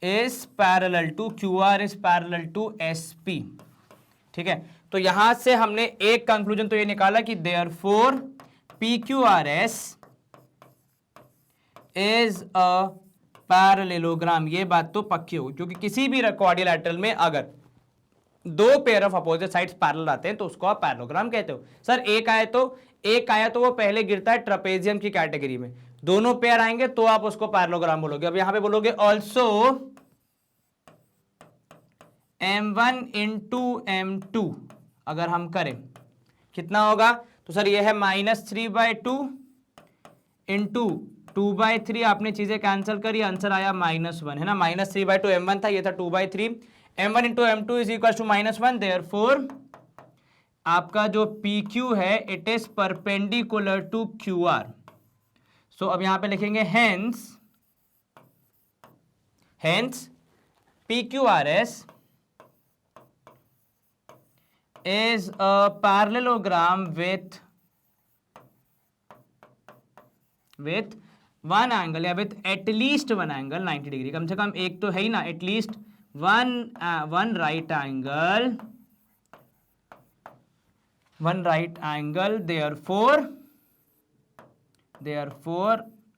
is parallel to SP, ठीक है। तो यहां से हमने एक कंक्लूजन तो ये निकाला कि therefore PQRS is a parallelogram, ये बात तो पक्की होगी, क्योंकि किसी भी क्वाड्रिलैटरल में अगर दो pair of opposite sides parallel आते हैं तो उसको आप पैरेललोग्राम कहते हो। सर एक आया तो वो पहले गिरता है ट्रेपेजियम की कैटेगरी में, दोनों पेयर आएंगे तो आप उसको पैरेललोग्राम बोलोगे। अब यहां पे बोलोगे ऑल्सो M1 इंटू M2 अगर हम करें कितना होगा, तो सर ये है -3/2 इंटू 2/3, आपने चीजें कैंसिल करी, आंसर आया -1 है ना, -3/2 M1 था, ये था 2/3, M1 into M2 is equal to -1, therefore आपका जो PQ है it is perpendicular to QR। So अब यहां पे लिखेंगे hence PQRS is a parallelogram with one angle या with at least one angle 90 degree, कम से कम एक तो है ही ना, at least one right angle, therefore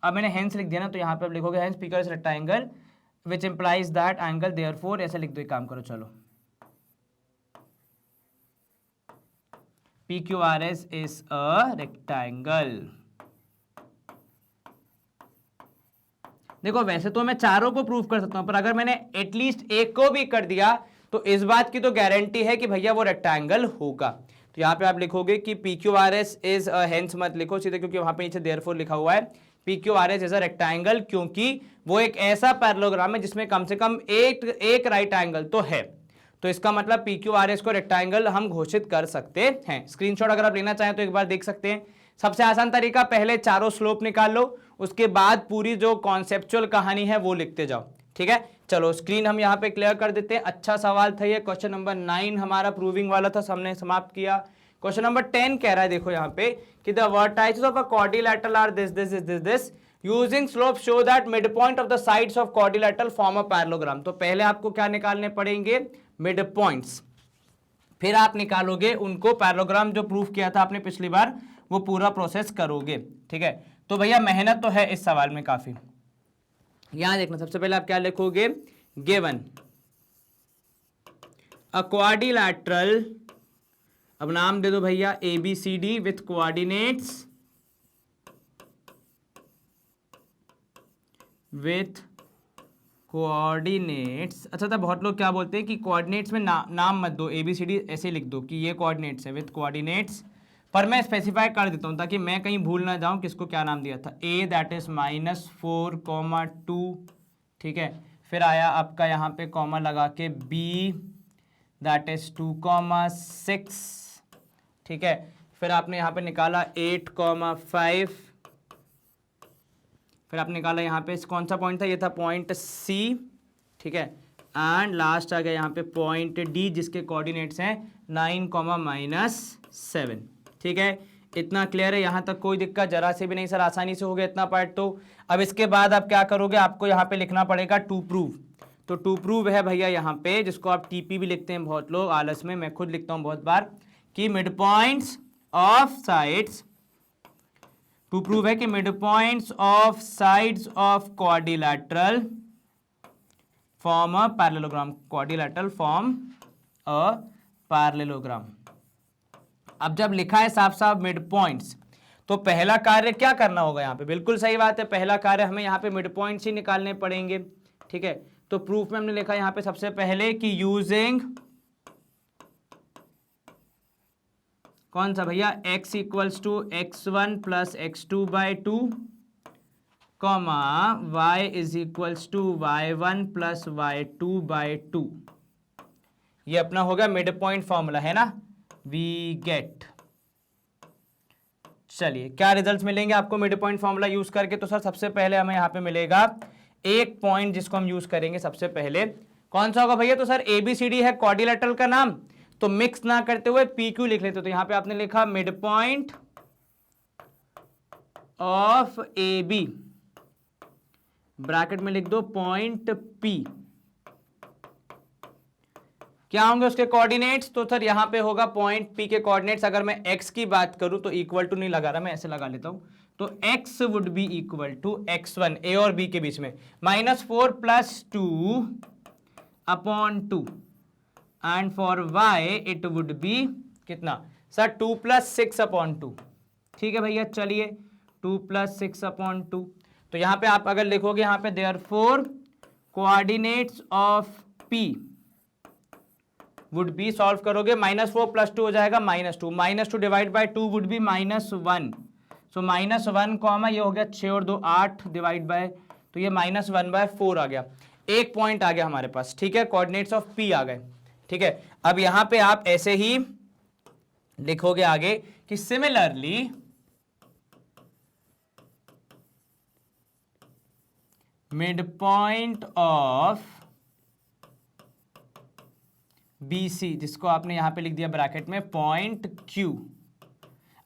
अब मैंने hence लिख दिया ना, तो यहां पे आप लिखोगे hence PQRS rectangle which implies that angle, therefore ऐसे लिख दो, एक काम करो, चलो PQRS is a rectangle, देखो वैसे तो मैं चारों को प्रूव कर सकता हूं, पर अगर मैंने एटलीस्ट एक को भी कर दिया तो इस बात की तो गारंटी है कि भैया वो रेक्टेंगल होगा। तो यहाँ पे आप लिखोगे कि P Q R S is hence, मत लिखो सीधे क्योंकि वहां पे नीचे देयरफॉर लिखा हुआ है P Q R S is a rectangle, क्योंकि वो एक ऐसा पैरेललोग्राम है जिसमें कम से कम एक राइट एंगल तो है। तो इसका मतलब पी क्यू आर एस को रेक्टेंगल हम घोषित कर सकते हैं। स्क्रीनशॉट अगर आप लेना चाहें तो एक बार देख सकते हैं। सबसे आसान तरीका, पहले चारों स्लोप निकाल लो, उसके बाद पूरी जो कॉन्सेप्चुअल कहानी है वो लिखते जाओ। ठीक है, चलो स्क्रीन हम यहाँ पे क्लियर कर देते हैं। अच्छा सवाल था ये, क्वेश्चन नंबर 9 हमारा प्रूविंग वाला था, हमने समाप्त किया। क्वेश्चन नंबर 10 कह रहा है, देखो यहाँ पे कि the vertices of a quadrilateral are this using slope show that mid point of the sides of quadrilateral form a parallelogram. तो पहले आपको क्या निकालने पड़ेंगे, मिड पॉइंट्स, फिर आप निकालोगे उनको, पैरेललोग्राम जो प्रूफ किया था आपने पिछली बार वो पूरा प्रोसेस करोगे। ठीक है, तो भैया मेहनत तो है इस सवाल में काफी। यहां देखना, सबसे पहले आप क्या लिखोगे, गिवन अ क्वाड्रिलैटरल, अब नाम दे दो भैया ABCD विथ कोऑर्डिनेट्स अच्छा था, बहुत लोग क्या बोलते हैं कि कोऑर्डिनेट्स में नाम मत दो, ABCD ऐसे लिख दो कि ये कोऑर्डिनेट्स है विथ कोऑर्डिनेट्स, पर मैं स्पेसिफाई कर देता हूँ ताकि मैं कहीं भूल ना जाऊँ किसको क्या नाम दिया था। A दैट इज -4,2, ठीक है, फिर आया आपका यहाँ पे कॉमा लगा के B दैट इज 2,6, ठीक है, फिर आपने यहाँ पे निकाला 8,5, फिर आपने निकाला यहाँ पे कौन सा पॉइंट था, ये था पॉइंट C, ठीक है, एंड लास्ट आ गया यहाँ पे पॉइंट D जिसके कोऑर्डिनेट्स हैं 9,-7। ठीक है, इतना क्लियर है, यहाँ तक कोई दिक्कत जरा से भी नहीं सर, आसानी से हो गया इतना पार्ट। तो अब इसके बाद आप क्या करोगे, आपको यहाँ पे लिखना पड़ेगा टू प्रूव। तो टू प्रूव है भैया यहाँ पे, जिसको आप TP भी लिखते हैं बहुत लोग आलस में, मैं खुद लिखता हूँ बहुत बार, कि mid points of sides, to prove है कि mid points of sides of quadrilateral form a parallelogram, quadrilateral form a parallelogram. अब जब लिखा है साफ साफ मिड पॉइंट्स, तो पहला कार्य क्या करना होगा यहाँ पे, बिल्कुल सही बात है, पहला कार्य हमें यहाँ पे मिड पॉइंट्स ही निकालने पड़ेंगे। ठीक है, तो प्रूफ में हमने लिखा यहाँ पे सबसे पहले कि यूजिंग कौन सा भैया, x equals to x1 plus x2/2 comma y is equals to y1 plus y2/2, ये अपना होगा मिड पॉइंट फॉर्मूला, है ना, वी गेट। चलिए क्या रिजल्ट्स मिलेंगे आपको मिड पॉइंट फॉर्मूला यूज करके, तो सर सबसे पहले हमें यहाँ पे मिलेगा एक पॉइंट जिसको हम यूज करेंगे सबसे पहले, कौन सा होगा भैया, तो सर ABCD है क्वाड्रिलैटरल का नाम, तो मिक्स ना करते हुए PQ लिख लेते, तो यहां पे आपने लिखा mid point of AB, bracket में लिख दो पॉइंट P, क्या होंगे उसके कोऑर्डिनेट्स, तो सर यहां पे होगा पॉइंट P के कोऑर्डिनेट्स, अगर मैं x की बात करूं तो इक्वल टू नहीं लगा रहा, मैं ऐसे लगा लेता हूं, तो x would be equal to x1 A और B के बीच में -4 + 2/2, and for y it would be कितना सर 2 + 6/2। ठीक है भैया, चलिए 2 + 6/2, तो यहां पे आप अगर लिखोगे यहाँ पे therefore coordinates of P would be, solve करोगे -4 + 2 हो जाएगा -2, -2 divide by 2 would be -1, so -1 comma ये हो गया 6 और 2 8 डिवाइड बाय, तो ये -1/4 आ गया, एक पॉइंट आ गया हमारे पास। ठीक है, कोऑर्डिनेट्स ऑफ P आ गए। ठीक है, अब यहां पे आप ऐसे ही लिखोगे आगे कि similarly mid point of BC, जिसको आपने यहां पे लिख दिया ब्रैकेट में पॉइंट Q।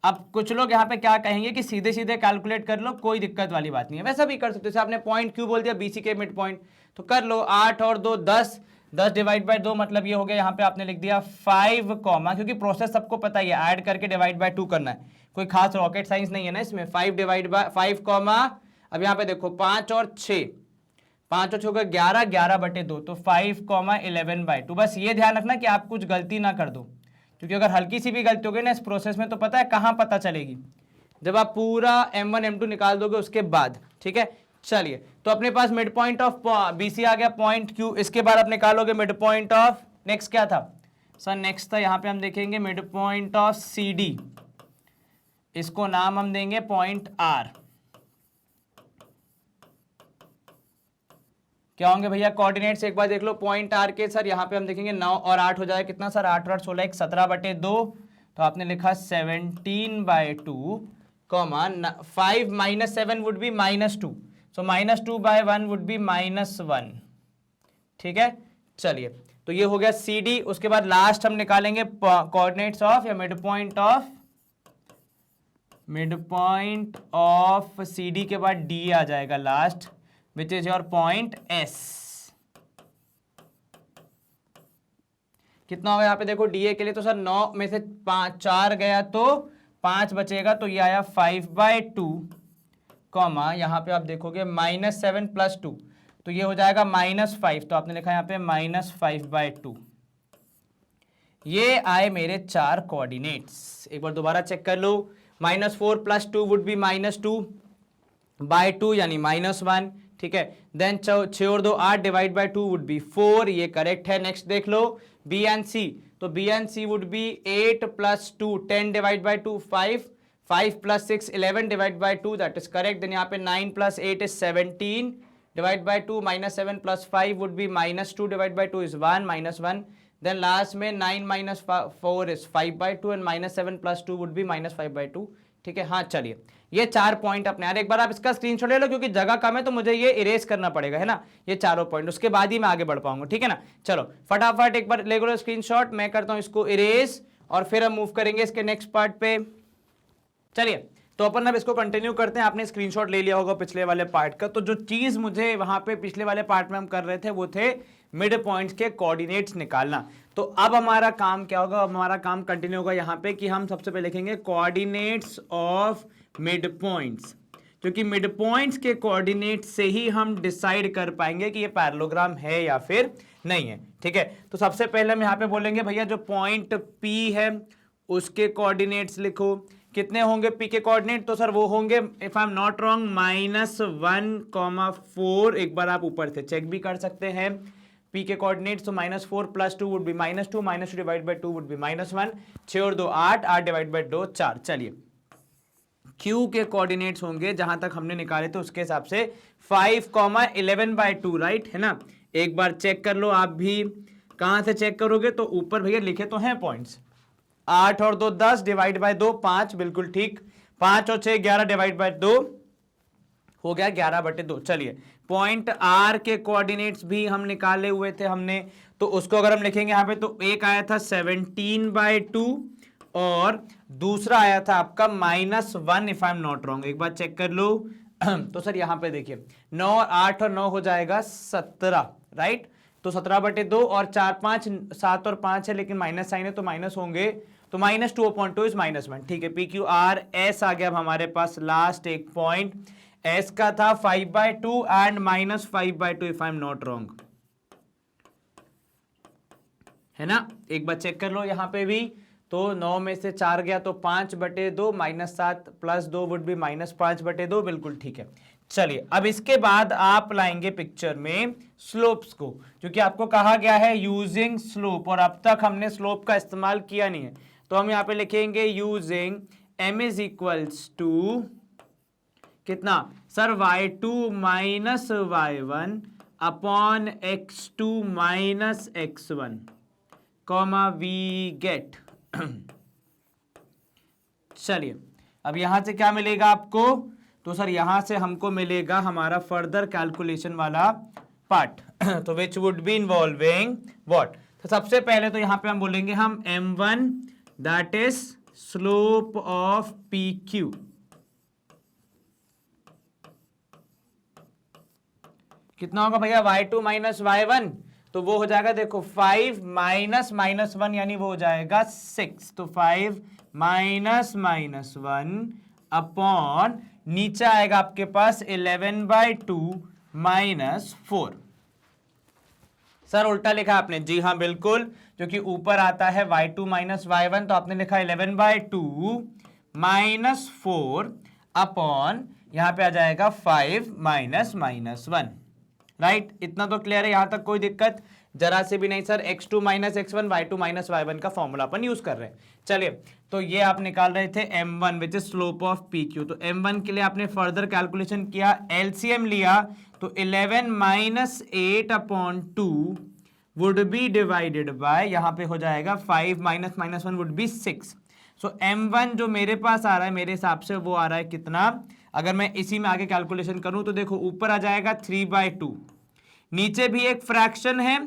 अब कुछ लोग यहाँ पे क्या कहेंगे कि सीधे सीधे कैलकुलेट कर लो, कोई दिक्कत वाली बात नहीं है, वैसा भी कर सकते हो, जैसे आपने पॉइंट Q बोल दिया BC के मिड पॉइंट, तो कर लो 8 और 2 10, 10 डिवाइड बाय 2 मतलब ये हो गया, यहाँ पे आपने लिख दिया 5 कॉमा, क्योंकि प्रोसेस सबको पता ही है, ऐड करके डिवाइड बाय 2 करना है, कोई खास रॉकेट साइंस नहीं है ना इसमें। 5 डिवाइड बाय 5 कॉमा, अब यहाँ पे देखो 5 और 6, 5 और 6 का 11, 11/2, तो 5,11/2। बस ये ध्यान रखना कि आप कुछ गलती ना कर दो, क्योंकि अगर हल्की सी भी गलती होगी ना इस प्रोसेस में, तो पता है कहाँ पता चलेगी, जब आप पूरा M1 M2 निकाल दोगे उसके बाद। ठीक है, चलिए, तो अपने पास मिड पॉइंट ऑफ बीसी आ गया, पॉइंट क्यू। इसके बाद आप निकालोगे मिड पॉइंट ऑफ, नेक्स्ट क्या था सर? नेक्स्ट था यहाँ पे हम देखेंगे mid point of C D, इसको नाम हम देंगे पॉइंट आर। क्या होंगे भैया कोऑर्डिनेट्स एक बार देख लो पॉइंट आर के। सर यहाँ पे हम देखेंगे 9 और 8 हो जाएगा कितना सर? 8 और 8 16, 17/2, तो आपने लिखा 17/2 comma 5 - 7 would be -2, so -2/1 would be -1। ठीक है, चलिए, तो ये हो गया सी डी। उसके बाद लास्ट हम निकालेंगे कोऑर्डिनेट्स ऑफ या mid point of C D के बाद डी आ जाएगा last, which is your point S. कितना होगा यहाँ पे देखो डीए के लिए? तो सर 9 में से 4 गया तो 5 बचेगा, तो ये आया 5/2 कॉमा यहाँ पे आप देखोगे -7 + 2, तो ये हो जाएगा -5, तो आपने लिखा यहाँ पे -5/2। ये आए मेरे 4 कोऑर्डिनेट्स। एक बार दोबारा चेक कर लो, -4 + 2 वुड बी -2/2 यानी -1। ठीक है, देन छोड़ दो 8 / 2 वुड बी 4, ये करेक्ट है। नेक्स्ट देख लो बी एंड सी, तो B and C would be 8 + 2 10 / 2 5, 5 + 6 11 / 2, that is correct. Then यहाँ पे 9 + 8 is 17 / 2, -7 + 5 would be -2 / 2 is 1 -1। Then last में 9 - 4 इज 5/2 एंड -7 + 2 वुड बी -5/2। ठीक है, हाँ चलिए, ये 4 पॉइंट अपने यार। एक बार आप इसका स्क्रीनशॉट ले लो, क्योंकि जगह कम है तो मुझे ये इरेज करना पड़ेगा, है ना, ये चारों पॉइंट, उसके बाद ही मैं आगे बढ़ पाऊंगा। ठीक है ना, चलो फटाफट एक बार ले लो स्क्रीनशॉट, मैं करता हूं इसको इरेज और फिर हम मूव करेंगे इसके नेक्स्ट पार्ट पे। चलिए, तो अपन अब इसको कंटिन्यू करते हैं। आपने स्क्रीनशॉट ले लिया होगा पिछले वाले पार्ट का, तो जो चीज मुझे वहां पे पिछले वाले पार्ट में हम कर रहे थे वो थे मिड पॉइंट्स के कोऑर्डिनेट्स निकालना। तो अब हमारा काम क्या होगा? अब हमारा काम कंटिन्यू होगा यहाँ पे कि हम सबसे पहले लिखेंगे कोऑर्डिनेट्स ऑफ मिड पॉइंट्स, क्योंकि मिड पॉइंट्स के कोऑर्डिनेट्स से ही हम डिसाइड कर पाएंगे कि ये पैरेललोग्राम है या फिर नहीं है। ठीक है, तो सबसे पहले हम यहाँ पे बोलेंगे भैया जो पॉइंट P है उसके कोऑर्डिनेट्स लिखो। कितने होंगे P के कोऑर्डिनेट? तो सर वो होंगे, if I am not wrong, -1,4। एक बार आप ऊपर से चेक भी कर सकते हैं P के कोऑर्डिनेट्स। तो -4 + 2 वुड बी -2, -2 / 2 वुड बी -1, 6 और 2 8, 8 / 2 4। चलिए, Q के कोऑर्डिनेट्स होंगे जहां तक हमने निकाले थे उसके हिसाब से 5, 11/2, राइट है ना। एक बार चेक कर लो आप भी, कहां से चेक करोगे? तो ऊपर भैया लिखे तो हैं पॉइंट्स, 8 और 2 10 / 2 5, बिल्कुल ठीक। 5 और 6 11 / 2 हो गया 11/2। चलिए, पॉइंट R के कोऑर्डिनेट्स भी हम निकाले हुए थे हमने, तो उसको अगर हम लिखेंगे यहाँ पे, तो एक आया था 17/2 और दूसरा आया था आपका -1, if I am not wrong. एक बार चेक कर लो। तो सर यहाँ पे देखिए 9 8 और 9 हो जाएगा 17, राइट। तो 17/2 और 4 5 7 और 5 है, लेकिन माइनस साइन है तो माइनस होंगे, तो -2/2 इज -1। ठीक है, PQRS आ गया अब हमारे पास लास्ट एक पॉइंट। S का था 5/2 and -5/2 if I am not wrong, है ना। एक बार चेक कर लो यहाँ पे भी, तो 9 में से 4 गया तो 5/2, -7 + 2 वुड बी -5/2, बिल्कुल ठीक है। चलिए, अब इसके बाद आप लाएंगे पिक्चर में स्लोप्स को, क्योंकि आपको कहा गया है यूजिंग स्लोप, और अब तक हमने स्लोप का इस्तेमाल किया नहीं है। तो हम यहाँ पे लिखेंगे using m is equals to कितना sir? y2 - y1 upon x2 - x1 comma we get. चलिए, अब यहां से क्या मिलेगा आपको? तो सर यहां से हमको मिलेगा हमारा फर्दर कैलकुलेशन वाला पार्ट, तो which would be involving what? तो सबसे पहले तो यहां पे हम बोलेंगे हम m1 that is slope of PQ, कितना होगा भैया? y2 - y1, तो वो हो जाएगा देखो 5 -1 यानी वो हो जाएगा 6, तो 5 -1 अपॉन नीचे आएगा आपके पास 11/2 -4। सर उल्टा लिखा आपने? जी हाँ बिल्कुल, क्योंकि ऊपर आता है y2 - y1, तो आपने लिखा 11/2 -4 अपॉन यहाँ पे आ जाएगा 5 माइनस माइनस 1, राइट। इतना तो क्लियर है, यहां तक कोई दिक्कत जरा से भी नहीं sir. x2 minus x1 y2 minus y1 का फॉर्मूला अपन यूज कर रहे हैं। चलिए, तो ये आप निकाल रहे थे m1 which is slope of pq। तो m1 के लिए आपने फर्दर कैलकुलेशन किया, एलसीएम लिया, तो 11 minus 8 upon 2 would be divided by, यहां पे हो जाएगा 5 minus minus 1 would be 6। So m1 जो मेरे पास आ रहा है मेरे हिसाब से वो आ रहा है कितना, अगर मैं इसी में आगे कैलकुलेशन करूं तो देखो ऊपर आ जाएगा 3/2, नीचे भी एक फ्रैक्शन है,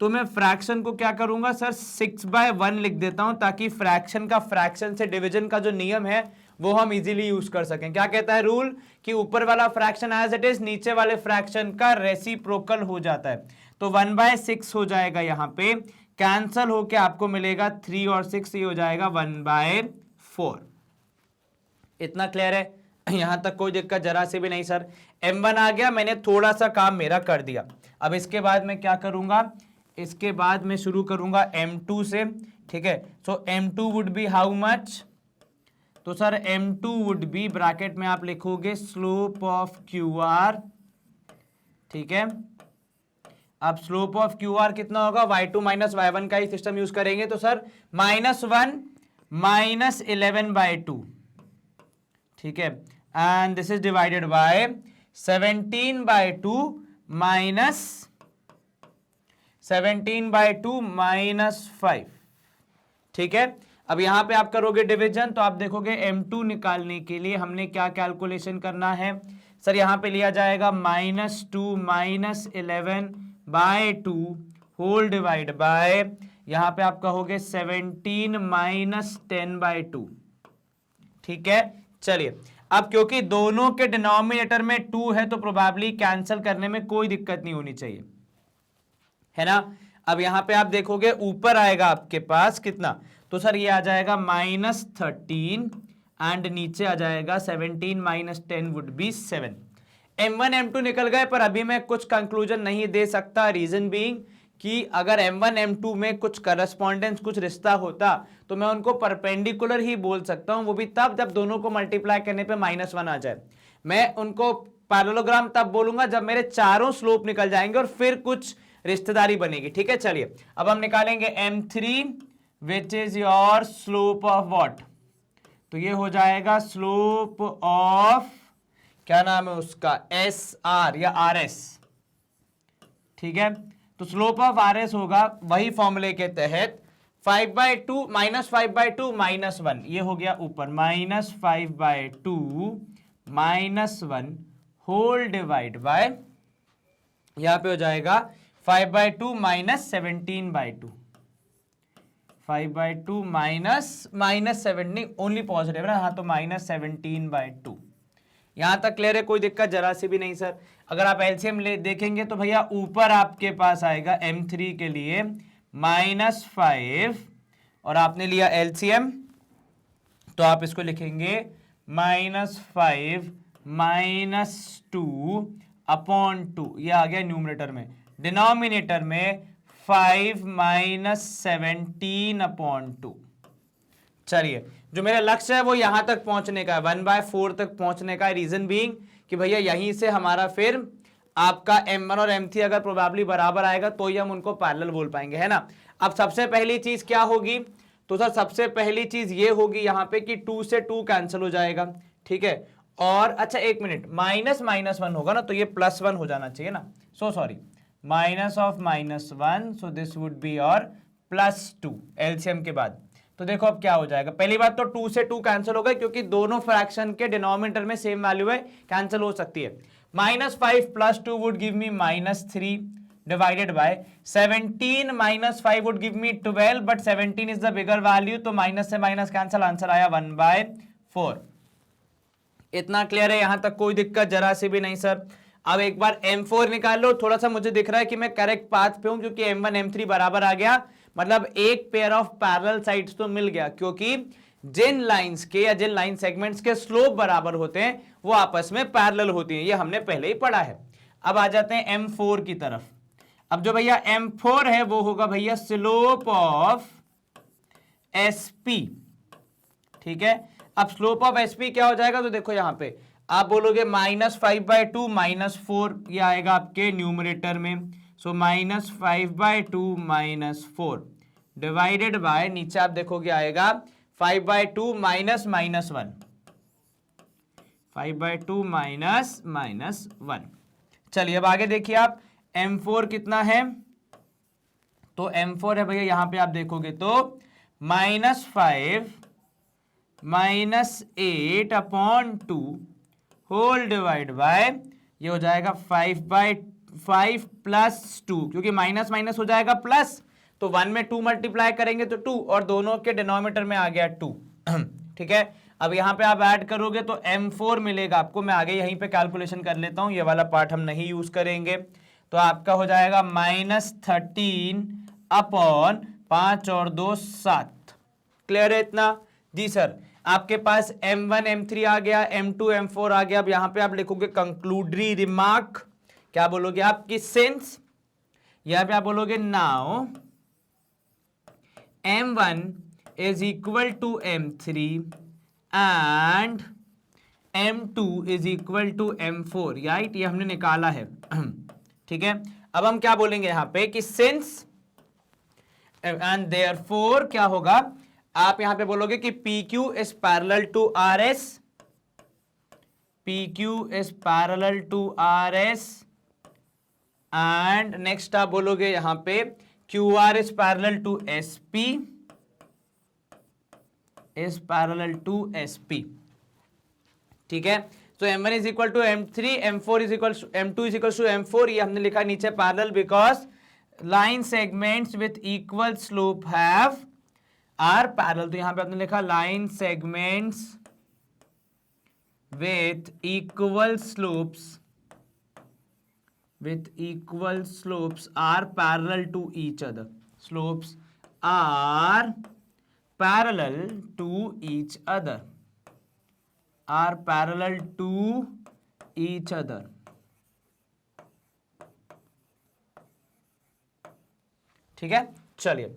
तो मैं फ्रैक्शन को क्या करूंगा सर 6/1 लिख देता हूं, ताकि फ्रैक्शन का फ्रैक्शन से डिवीजन का जो नियम है वो हम इजीली यूज कर सकें। क्या कहता है रूल, कि ऊपर वाला फ्रैक्शन एज इट इज नीचे वाले फ्रैक्शन का रेसिप्रोकल हो जाता है। तो 1/6 हो जाएगा, यहां पे कैंसल होके आपको मिलेगा 3 और 6, ये हो जाएगा 1/4। इतना क्लियर है, यहां तक कोई दिक्कत जरा से भी नहीं सर। m1 आ गया, मैंने थोड़ा सा काम मेरा कर दिया। अब इसके बाद मैं क्या करूंगा, इसके बाद मैं शुरू करूंगा m2 से, ठीक है। So m2 would be how much, तो sir m2 would be bracket में आप लिखोगे स्लोप ऑफ QR, ठीक है। अब स्लोप ऑफ QR कितना होगा, y2 माइनस y1 का ही सिस्टम यूज करेंगे, तो सर -1 माइनस 11/2, ठीक है, and this is divided by 17/2 minus 5, ठीक है। अब यहां पे आप करोगे डिवीजन, तो आप देखोगे m2 निकालने के लिए हमने क्या कैलकुलेशन करना है सर, यहां पे लिया जाएगा -2 माइनस 11/2 होल डिवाइड बाय, यहां पे आप कहोगे 17 माइनस 10/2, ठीक है। चलिए, अब क्योंकि दोनों के डिनोमिनेटर में 2 है तो प्रोबेबली कैंसिल करने में कोई दिक्कत नहीं होनी चाहिए, है ना। अब यहां पे आप देखोगे ऊपर आएगा आपके पास कितना, तो सर ये आ जाएगा -13 एंड नीचे आ जाएगा 17 minus 10 would be 7। m1 m2 निकल गए, पर अभी मैं कुछ कंक्लूजन नहीं दे सकता, रीजन बीइंग कि अगर m1 m2 में कुछ करस्पॉन्डेंस, कुछ रिश्ता होता तो मैं उनको परपेंडिकुलर ही बोल सकता हूं, वो भी तब जब दोनों को मल्टीप्लाई करने पे -1 आ जाए। मैं उनको पैरेललोग्राम तब बोलूंगा जब मेरे चारों स्लोप निकल जाएंगे और फिर कुछ रिश्तेदारी बनेगी, ठीक है। चलिए, अब हम निकालेंगे m3 which is your slope of what, तो ये हो जाएगा स्लोप ऑफ, क्या नाम है उसका, SR या RS, ठीक है। तो स्लोप ऑफ RS होगा वही फॉर्मूले के तहत 5/2 माइनस 5/2 माइनस 1, ये हो गया ऊपर -5/2 माइनस 1 होल डिवाइड बाय, यहां पे हो जाएगा 5/2 माइनस 17/2, 5/2 माइनस 17, ओनली पॉजिटिव ना, हाँ, तो -17/2। यहां तक क्लियर है, कोई दिक्कत जरा सी भी नहीं सर। अगर आप एलसीएम ले देखेंगे तो भैया ऊपर आपके पास आएगा m3 के लिए -5 और आपने लिया एलसीएम, तो आप इसको लिखेंगे -5 माइनस 2 अपॉन 2, ये आ गया न्यूमरेटर में। डिनोमिनेटर में 5 माइनस 17 अपॉन 2। चलिए, जो मेरा लक्ष्य है वो यहां तक पहुंचने का है, 1/4 तक पहुंचने का है। रीजन बीइंग कि भैया यहीं से हमारा फिर आपका m1 और m3 अगर प्रोबेबली बराबर आएगा तो ही हम उनको पैरेलल बोल पाएंगे, है ना। अब सबसे पहली चीज क्या होगी, तो सर सबसे पहली चीज ये होगी यहां पे कि 2 से 2 कैंसिल हो जाएगा, ठीक है। और अच्छा एक मिनट, -1 होगा ना, तो ये +1 हो जाना चाहिए ना, so sorry, minus of -1, so this would B और +2 एलसीएम के बाद। तो देखो अब क्या हो जाएगा, पहली बात तो 2 से 2 कैंसिल हो गए क्योंकि दोनों फ्रैक्शन के डिनोमिनेटर में सेम वैल्यू है, कैंसिल हो सकती है। -5 + 2 would give me -3 divided by 17 - 5 would give me 12, but 17 is the bigger value, तो माइनस से माइनस कैंसिल, आंसर आया 1/4। इतना क्लियर है, यहां तक कोई दिक्कत जरा सी भी नहीं सर। अब एक बार m4 निकाल लो, थोड़ा सा मुझे दिख रहा है कि मैं करेक्ट पाथ पे हूं क्योंकि m1 m3 बराबर आ गया, मतलब एक पेयर ऑफ पैरेलल साइड्स तो मिल गया, क्योंकि जिन लाइंस के या जिन लाइन सेगमेंट्स के स्लोप बराबर होते हैं वो आपस में पैरेलल होती हैं, ये हमने पहले ही पढ़ा है। अब आ जाते हैं m4 की तरफ। अब जो भैया m4 है वो होगा भैया स्लोप ऑफ SP, ठीक है। अब स्लोप ऑफ SP क्या हो जाएगा, तो देखो यहां पे आप बोलोगे -5/2 -4, ये आएगा आपके न्यूमरेटर में। सो -5/2 -4 डिवाइडेड बाय, नीचे आप देखोगे आएगा 5/2 -1, 5/2 -1। चलिए अब आगे देखिए आप, M4 कितना है, तो M4 है भैया, यहां पे आप देखोगे तो -5 -8/2 होल डिवाइड बाय, ये हो जाएगा 5/5 +2, क्योंकि माइनस माइनस हो जाएगा प्लस, तो 1 में 2 मल्टीप्लाई करेंगे तो 2, और दोनों के डिनोमिनेटर में आ गया 2। ठीक है, अब यहां पे आप ऐड करोगे तो M4 मिलेगा आपको। मैं आगे यहीं पे कैलकुलेशन कर लेता हूं, ये वाला पार्ट हम नहीं यूज करेंगे। तो आपका हो जाएगा -13/5 और 2 7। क्लियर है इतना? जी सर। आपके पास M1 M3 आ गया, M2 M4 आ गया। अब यहां पे आप लिखोगे कंक्लूडरी रिमार्क, क्या बोलोगे आप, कि सिंस, यहां पे आप बोलोगे now M1 is equal to M3 and M2 is equal to M4, right, ये हमने निकाला है। ठीक है, अब हम क्या बोलेंगे यहां पे कि सिंस एंड देयरफॉर क्या होगा, आप यहां पे बोलोगे कि PQ is parallel to RS, PQ is parallel to RS, and next आप बोलोगे यहां पे QR is parallel to SP, is parallel to SP। ठीक है, तो M1 is equal to M3, M4 is equal to M2 is equal to M4, ये हमने लिखा नीचे parallel because line segments with equal slope have are parallel. तो यहां पे आपने लिखा line segments with equal slopes are parallel to each other, slopes are parallel to each other, are parallel to each other। ठीक है, चलिए,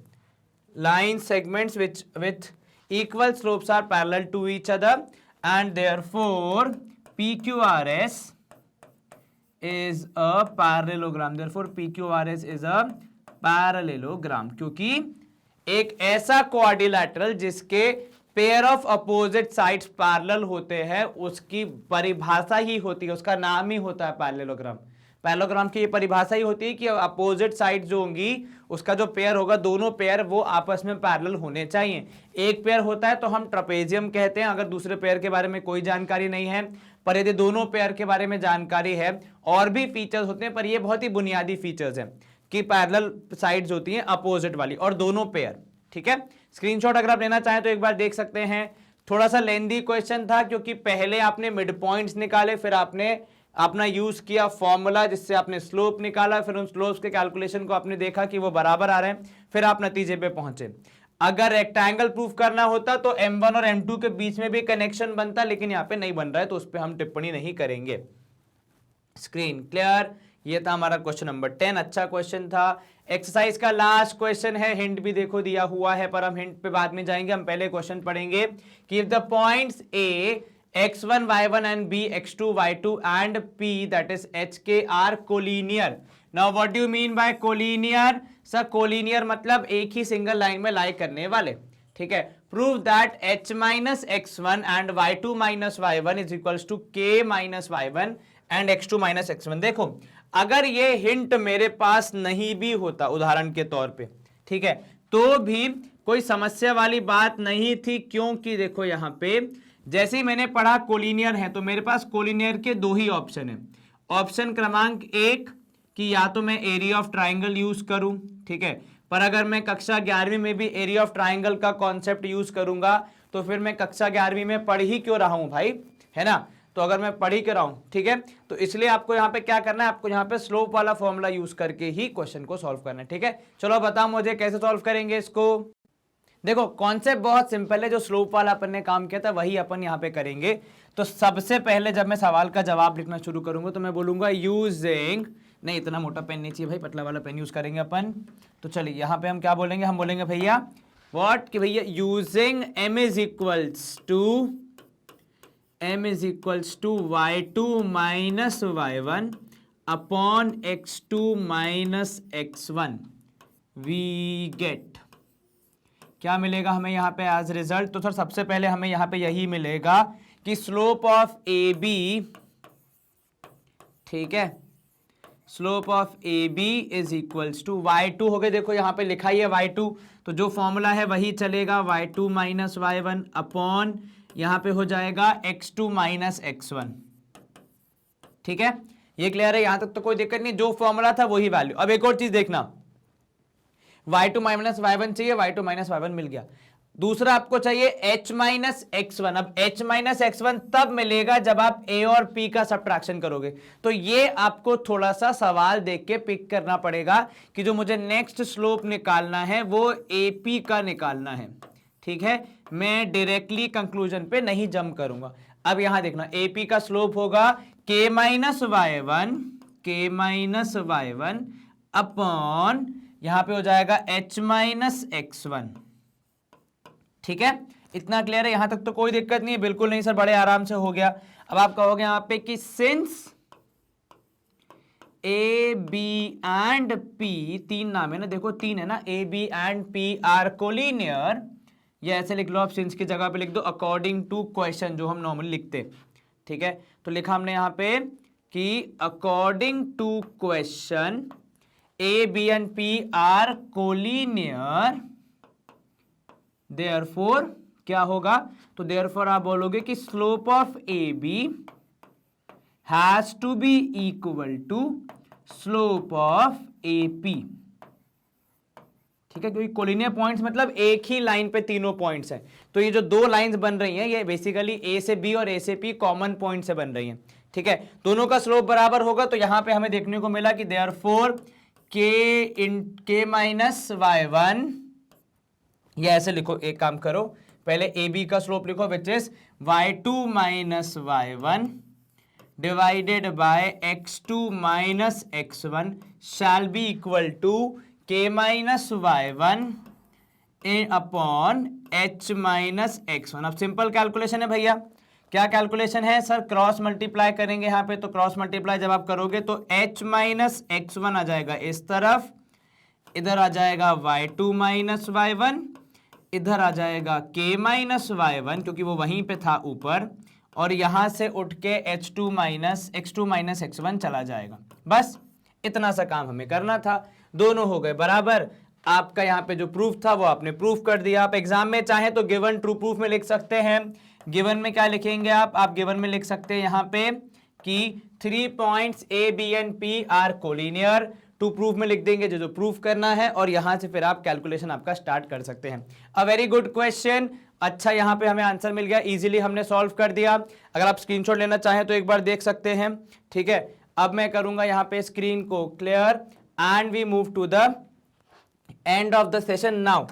line segments with equal slopes are parallel to each other and therefore PQRS is a parallelogram, therefore PQRS is a parallelogram, क्योंकि एक ऐसा quadrilateral जिसके pair of opposite sides parallel होते हैं, उसकी परिभाषा ही होती है, उसका नाम ही होता है पैरेललोग्राम। पैरेललोग्राम की ये परिभाषा ही होती है कि अपोजिट साइड जो होंगी उसका जो पेयर होगा, दोनों पेयर वो आपस में पैरेलल होने चाहिए। एक पेयर होता है तो हम ट्रपेजियम कहते हैं, अगर दूसरे पेयर के बारे में कोई जानकारी नहीं है। पर यदि दोनों पेयर के बारे में जानकारी है, और भी फीचर्स होते हैं, पर ये बहुत ही बुनियादी फीचर्स हैं कि पैरेलल साइड्स होती हैं अपोजिट वाली और दोनों पेयर। ठीक है, स्क्रीनशॉट अगर आप लेना चाहें तो एक बार देख सकते हैं। थोड़ा सा लेंदी क्वेश्चन था क्योंकि पहले आपने मिड पॉइंट्स निकाले, फिर आपने अपना यूज किया फॉर्मूला जिससे आपने स्लोप निकाला, फिर उन स्लोप्स के कैलकुलेशन को आपने देखा कि वो बराबर आ रहे हैं, फिर आप नतीजे पे पहुंचे। अगर रेक्टेंगल प्रूफ करना होता तो M1 और M2 के बीच में भी कनेक्शन बनता, लेकिन यहाँ पे नहीं बन रहा है तो उस पर हम टिप्पणी नहीं करेंगे। Screen clear? ये था हमारा क्वेश्चन नंबर 10। अच्छा क्वेश्चन था। एक्सरसाइज का लास्ट क्वेश्चन है, हिंट भी देखो दिया हुआ है, पर हम हिंट पे बाद में जाएंगे। हम पहले क्वेश्चन पढ़ेंगे कि if the points A x1 y1 and B x2 y2 and P that is hk are collinear। Now what do you mean by collinear? Sir collinear मतलब एक ही सिंगल लाइन में लाई करने वाले। ठीक है, prove that h minus x1 and y2 minus y1 is equals to k minus y1 and x2 minus x1। देखो, अगर ये हिंट मेरे पास नहीं भी होता उदाहरण के तौर पे, ठीक है, तो भी कोई समस्या वाली बात नहीं थी, क्योंकि देखो यहां पे जैसे ही मैंने पढ़ा कोलिनियर है तो मेरे पास कोलिनियर के दो ही ऑप्शन है। ऑप्शन क्रमांक 1 कि या तो मैं एरिया ऑफ ट्राइंगल यूज करूं, ठीक है, पर अगर मैं कक्षा 11वीं में भी एरिया ऑफ ट्राइंगल का कॉन्सेप्ट यूज करूंगा तो फिर मैं कक्षा 11वीं में पढ़ ही क्यों रहा हूं भाई, है ना। तो अगर मैं पढ़ ही क्यों रहा हूं, ठीक है, तो इसलिए आपको यहाँ पे क्या करना है, आपको यहाँ पे स्लोप वाला फॉर्मूला यूज करके ही क्वेश्चन को सॉल्व करना है। ठीक है, चलो बताओ मुझे कैसे सॉल्व करेंगे इसको। देखो कॉन्सेप्ट बहुत सिंपल है, जो स्लोप वाला अपन ने काम किया था वही अपन यहाँ पे करेंगे। तो सबसे पहले जब मैं सवाल का जवाब लिखना शुरू करूंगा तो मैं बोलूंगा यूजिंग, नहीं इतना मोटा पेन नहीं चाहिए भाई, पतला वाला पेन यूज करेंगे अपन। तो चलिए यहाँ पे हम क्या बोलेंगे, हम बोलेंगे भैया व्हाट, कि भैया using m is equals to m is equals to y2 minus y1 upon x2 minus x1, we get क्या मिलेगा हमें यहाँ पे एज रिजल्ट? तो सर सबसे पहले हमें यहाँ पे यही मिलेगा कि स्लोप ऑफ ए बी, ठीक है, slope of A B is equals to y2 हो गए, देखो यहाँ पे लिखा ही है y2, तो जो फॉर्मूला है वही चलेगा, y2 माइनस y1 अपॉन यहाँ पे हो जाएगा x2 माइनस x1, ठीक है, ये क्लियर है? यहां तक तो कोई दिक्कत नहीं, जो फॉर्मूला था वही वैल्यू। अब एक और चीज देखना, y2 माइनस y1 चाहिए, y2 माइनस y1 मिल गया, दूसरा आपको चाहिए h माइनस x1। अब h माइनस x1 तब मिलेगा जब आप a और p का सब्ट्रैक्शन करोगे, तो ये आपको थोड़ा सा सवाल देख के पिक करना पड़ेगा कि जो मुझे नेक्स्ट स्लोप निकालना है वो AP का निकालना है, ठीक है, मैं डायरेक्टली कंक्लूजन पे नहीं जंप करूंगा। अब यहां देखना, AP का स्लोप होगा k माइनस y1 अपॉन यहां पे हो जाएगा h माइनस x1, ठीक है, इतना क्लियर है? यहां तक तो कोई दिक्कत नहीं है, बिल्कुल नहीं सर, बड़े आराम से हो गया। अब आप कहोगे यहां पे कि since A B and P, तीन नाम है ना, देखो तीन है ना, A B and P are collinear, ये ऐसे लिख लो आप, सिंस की जगह पे लिख दो अकॉर्डिंग टू क्वेश्चन, जो हम नॉर्मली लिखते, ठीक है, तो लिखा हमने यहां पे कि according to question A B and P are collinear, therefore क्या होगा? तो देयरफॉर आप बोलोगे कि slope of A B has to be equal to slope of A P, ठीक है, क्योंकि कोलिनियर पॉइंट्स मतलब एक ही लाइन पे तीनों पॉइंट्स हैं, तो ये जो दो लाइंस बन रही हैं ये बेसिकली ए से बी और ए से पी कॉमन पॉइंट से बन रही हैं, ठीक है, दोनों का स्लोप बराबर होगा। तो यहां पे हमें देखने को मिला कि देयरफॉर k माइनस y1, ये ऐसे लिखो, एक काम करो, पहले ए बी का स्लोप लिखो which is y2 minus y1 divided by x2 minus x1 shall be equal to k minus y1 upon h minus x1। अब सिंपल कैलकुलेशन है भैया, क्या कैलकुलेशन है सर? क्रॉस मल्टीप्लाई करेंगे यहाँ पे, तो क्रॉस मल्टीप्लाई जब आप करोगे तो h माइनस x1 आ जाएगा इस तरफ, इधर आ जाएगा y2 माइनस y1, इधर आ जाएगा k माइनस y1 क्योंकि वो वहीं पे था ऊपर, और यहां से उठ के x2 माइनस x1 चला जाएगा। बस इतना सा काम हमें करना था, दोनों हो गए बराबर। आपका यहाँ पे जो प्रूफ था वो आपने प्रूफ कर दिया। आप एग्जाम में चाहें तो गिवन ट्रू प्रूफ में लिख सकते हैं। गिवन में क्या लिखेंगे आप गिवन में लिख सकते हैं यहाँ पे कि 3 points A B and P are collinear, to proof में लिख देंगे जो प्रूफ करना है, और यहां से फिर आप कैलकुलेशन आपका स्टार्ट कर सकते हैं। अ वेरी गुड क्वेश्चन। अच्छा, यहां पे हमें आंसर मिल गया, इजीली हमने सॉल्व कर दिया। अगर आप स्क्रीनशॉट लेना चाहें तो एक बार देख सकते हैं, ठीक है। अब मैं करूंगा यहां पे स्क्रीन को clear and we move to the end of the session now.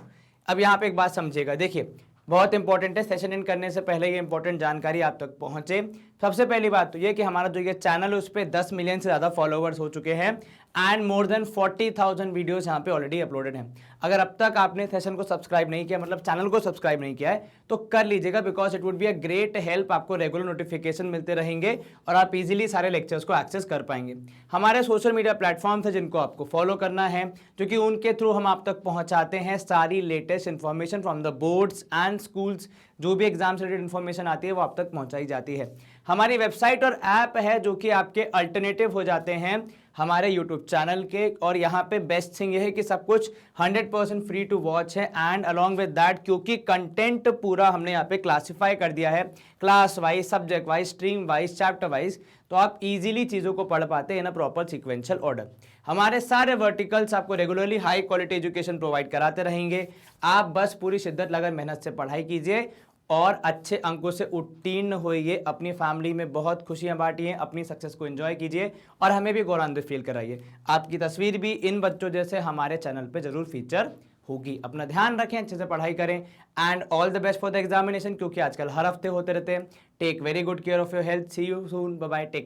अब यहां पे एक बात समझिएगा, देखिए बहुत इंपॉर्टेंट है, सेशन एंड करने से पहले ये इंपॉर्टेंट जानकारी आप तक पहुंचे। सबसे पहली बात तो ये कि हमारा जो ये चैनल है उस पर 10 मिलियन से ज़्यादा फॉलोवर्स हो चुके हैं एंड मोर देन 40,000 वीडियोस यहाँ पे ऑलरेडी अपलोडेड हैं। अगर अब तक आपने सेशन को सब्सक्राइब नहीं किया, मतलब चैनल को सब्सक्राइब नहीं किया है, तो कर लीजिएगा, because it would be a great help. आपको रेगुलर नोटिफिकेशन मिलते रहेंगे और आप इजीली सारे लेक्चर्स को एक्सेस कर पाएंगे। हमारे सोशल मीडिया प्लेटफॉर्म्स हैं जिनको आपको फॉलो करना है, क्योंकि उनके थ्रू हम आप तक पहुँचाते हैं सारी latest information from the boards and schools. जो भी एग्जाम से रिलेटेड इन्फॉर्मेशन आती है वो आप तक पहुंचाई जाती है। हमारी वेबसाइट और ऐप है जो कि आपके अल्टरनेटिव हो जाते हैं हमारे यूट्यूब चैनल के, और यहाँ पे बेस्ट थिंग ये है कि सब कुछ 100% फ्री टू वॉच है। एंड अलॉन्ग विद दैट, क्योंकि कंटेंट पूरा हमने यहाँ पे क्लासीफाई कर दिया है class wise, subject wise, stream wise, chapter wise, तो आप इजीली चीज़ों को पढ़ पाते हैं इन अ प्रॉपर सिक्वेंशियल ऑर्डर। हमारे सारे वर्टिकल्स आपको regularly high quality education provide कराते रहेंगे। आप बस पूरी शिद्दत लगन मेहनत से पढ़ाई कीजिए और अच्छे अंकों से उत्तीर्ण होइए, अपनी फैमिली में बहुत खुशियां बांटिए, अपनी सक्सेस को एंजॉय कीजिए और हमें भी गौरवान्वित फील कराइए। आपकी तस्वीर भी इन बच्चों जैसे हमारे चैनल पे जरूर फीचर होगी। अपना ध्यान रखें, अच्छे से पढ़ाई करें and all the best for the examination, क्योंकि आजकल हर हफ्ते होते रहते हैं। Take very good care of your health. See you soon, bye bye, take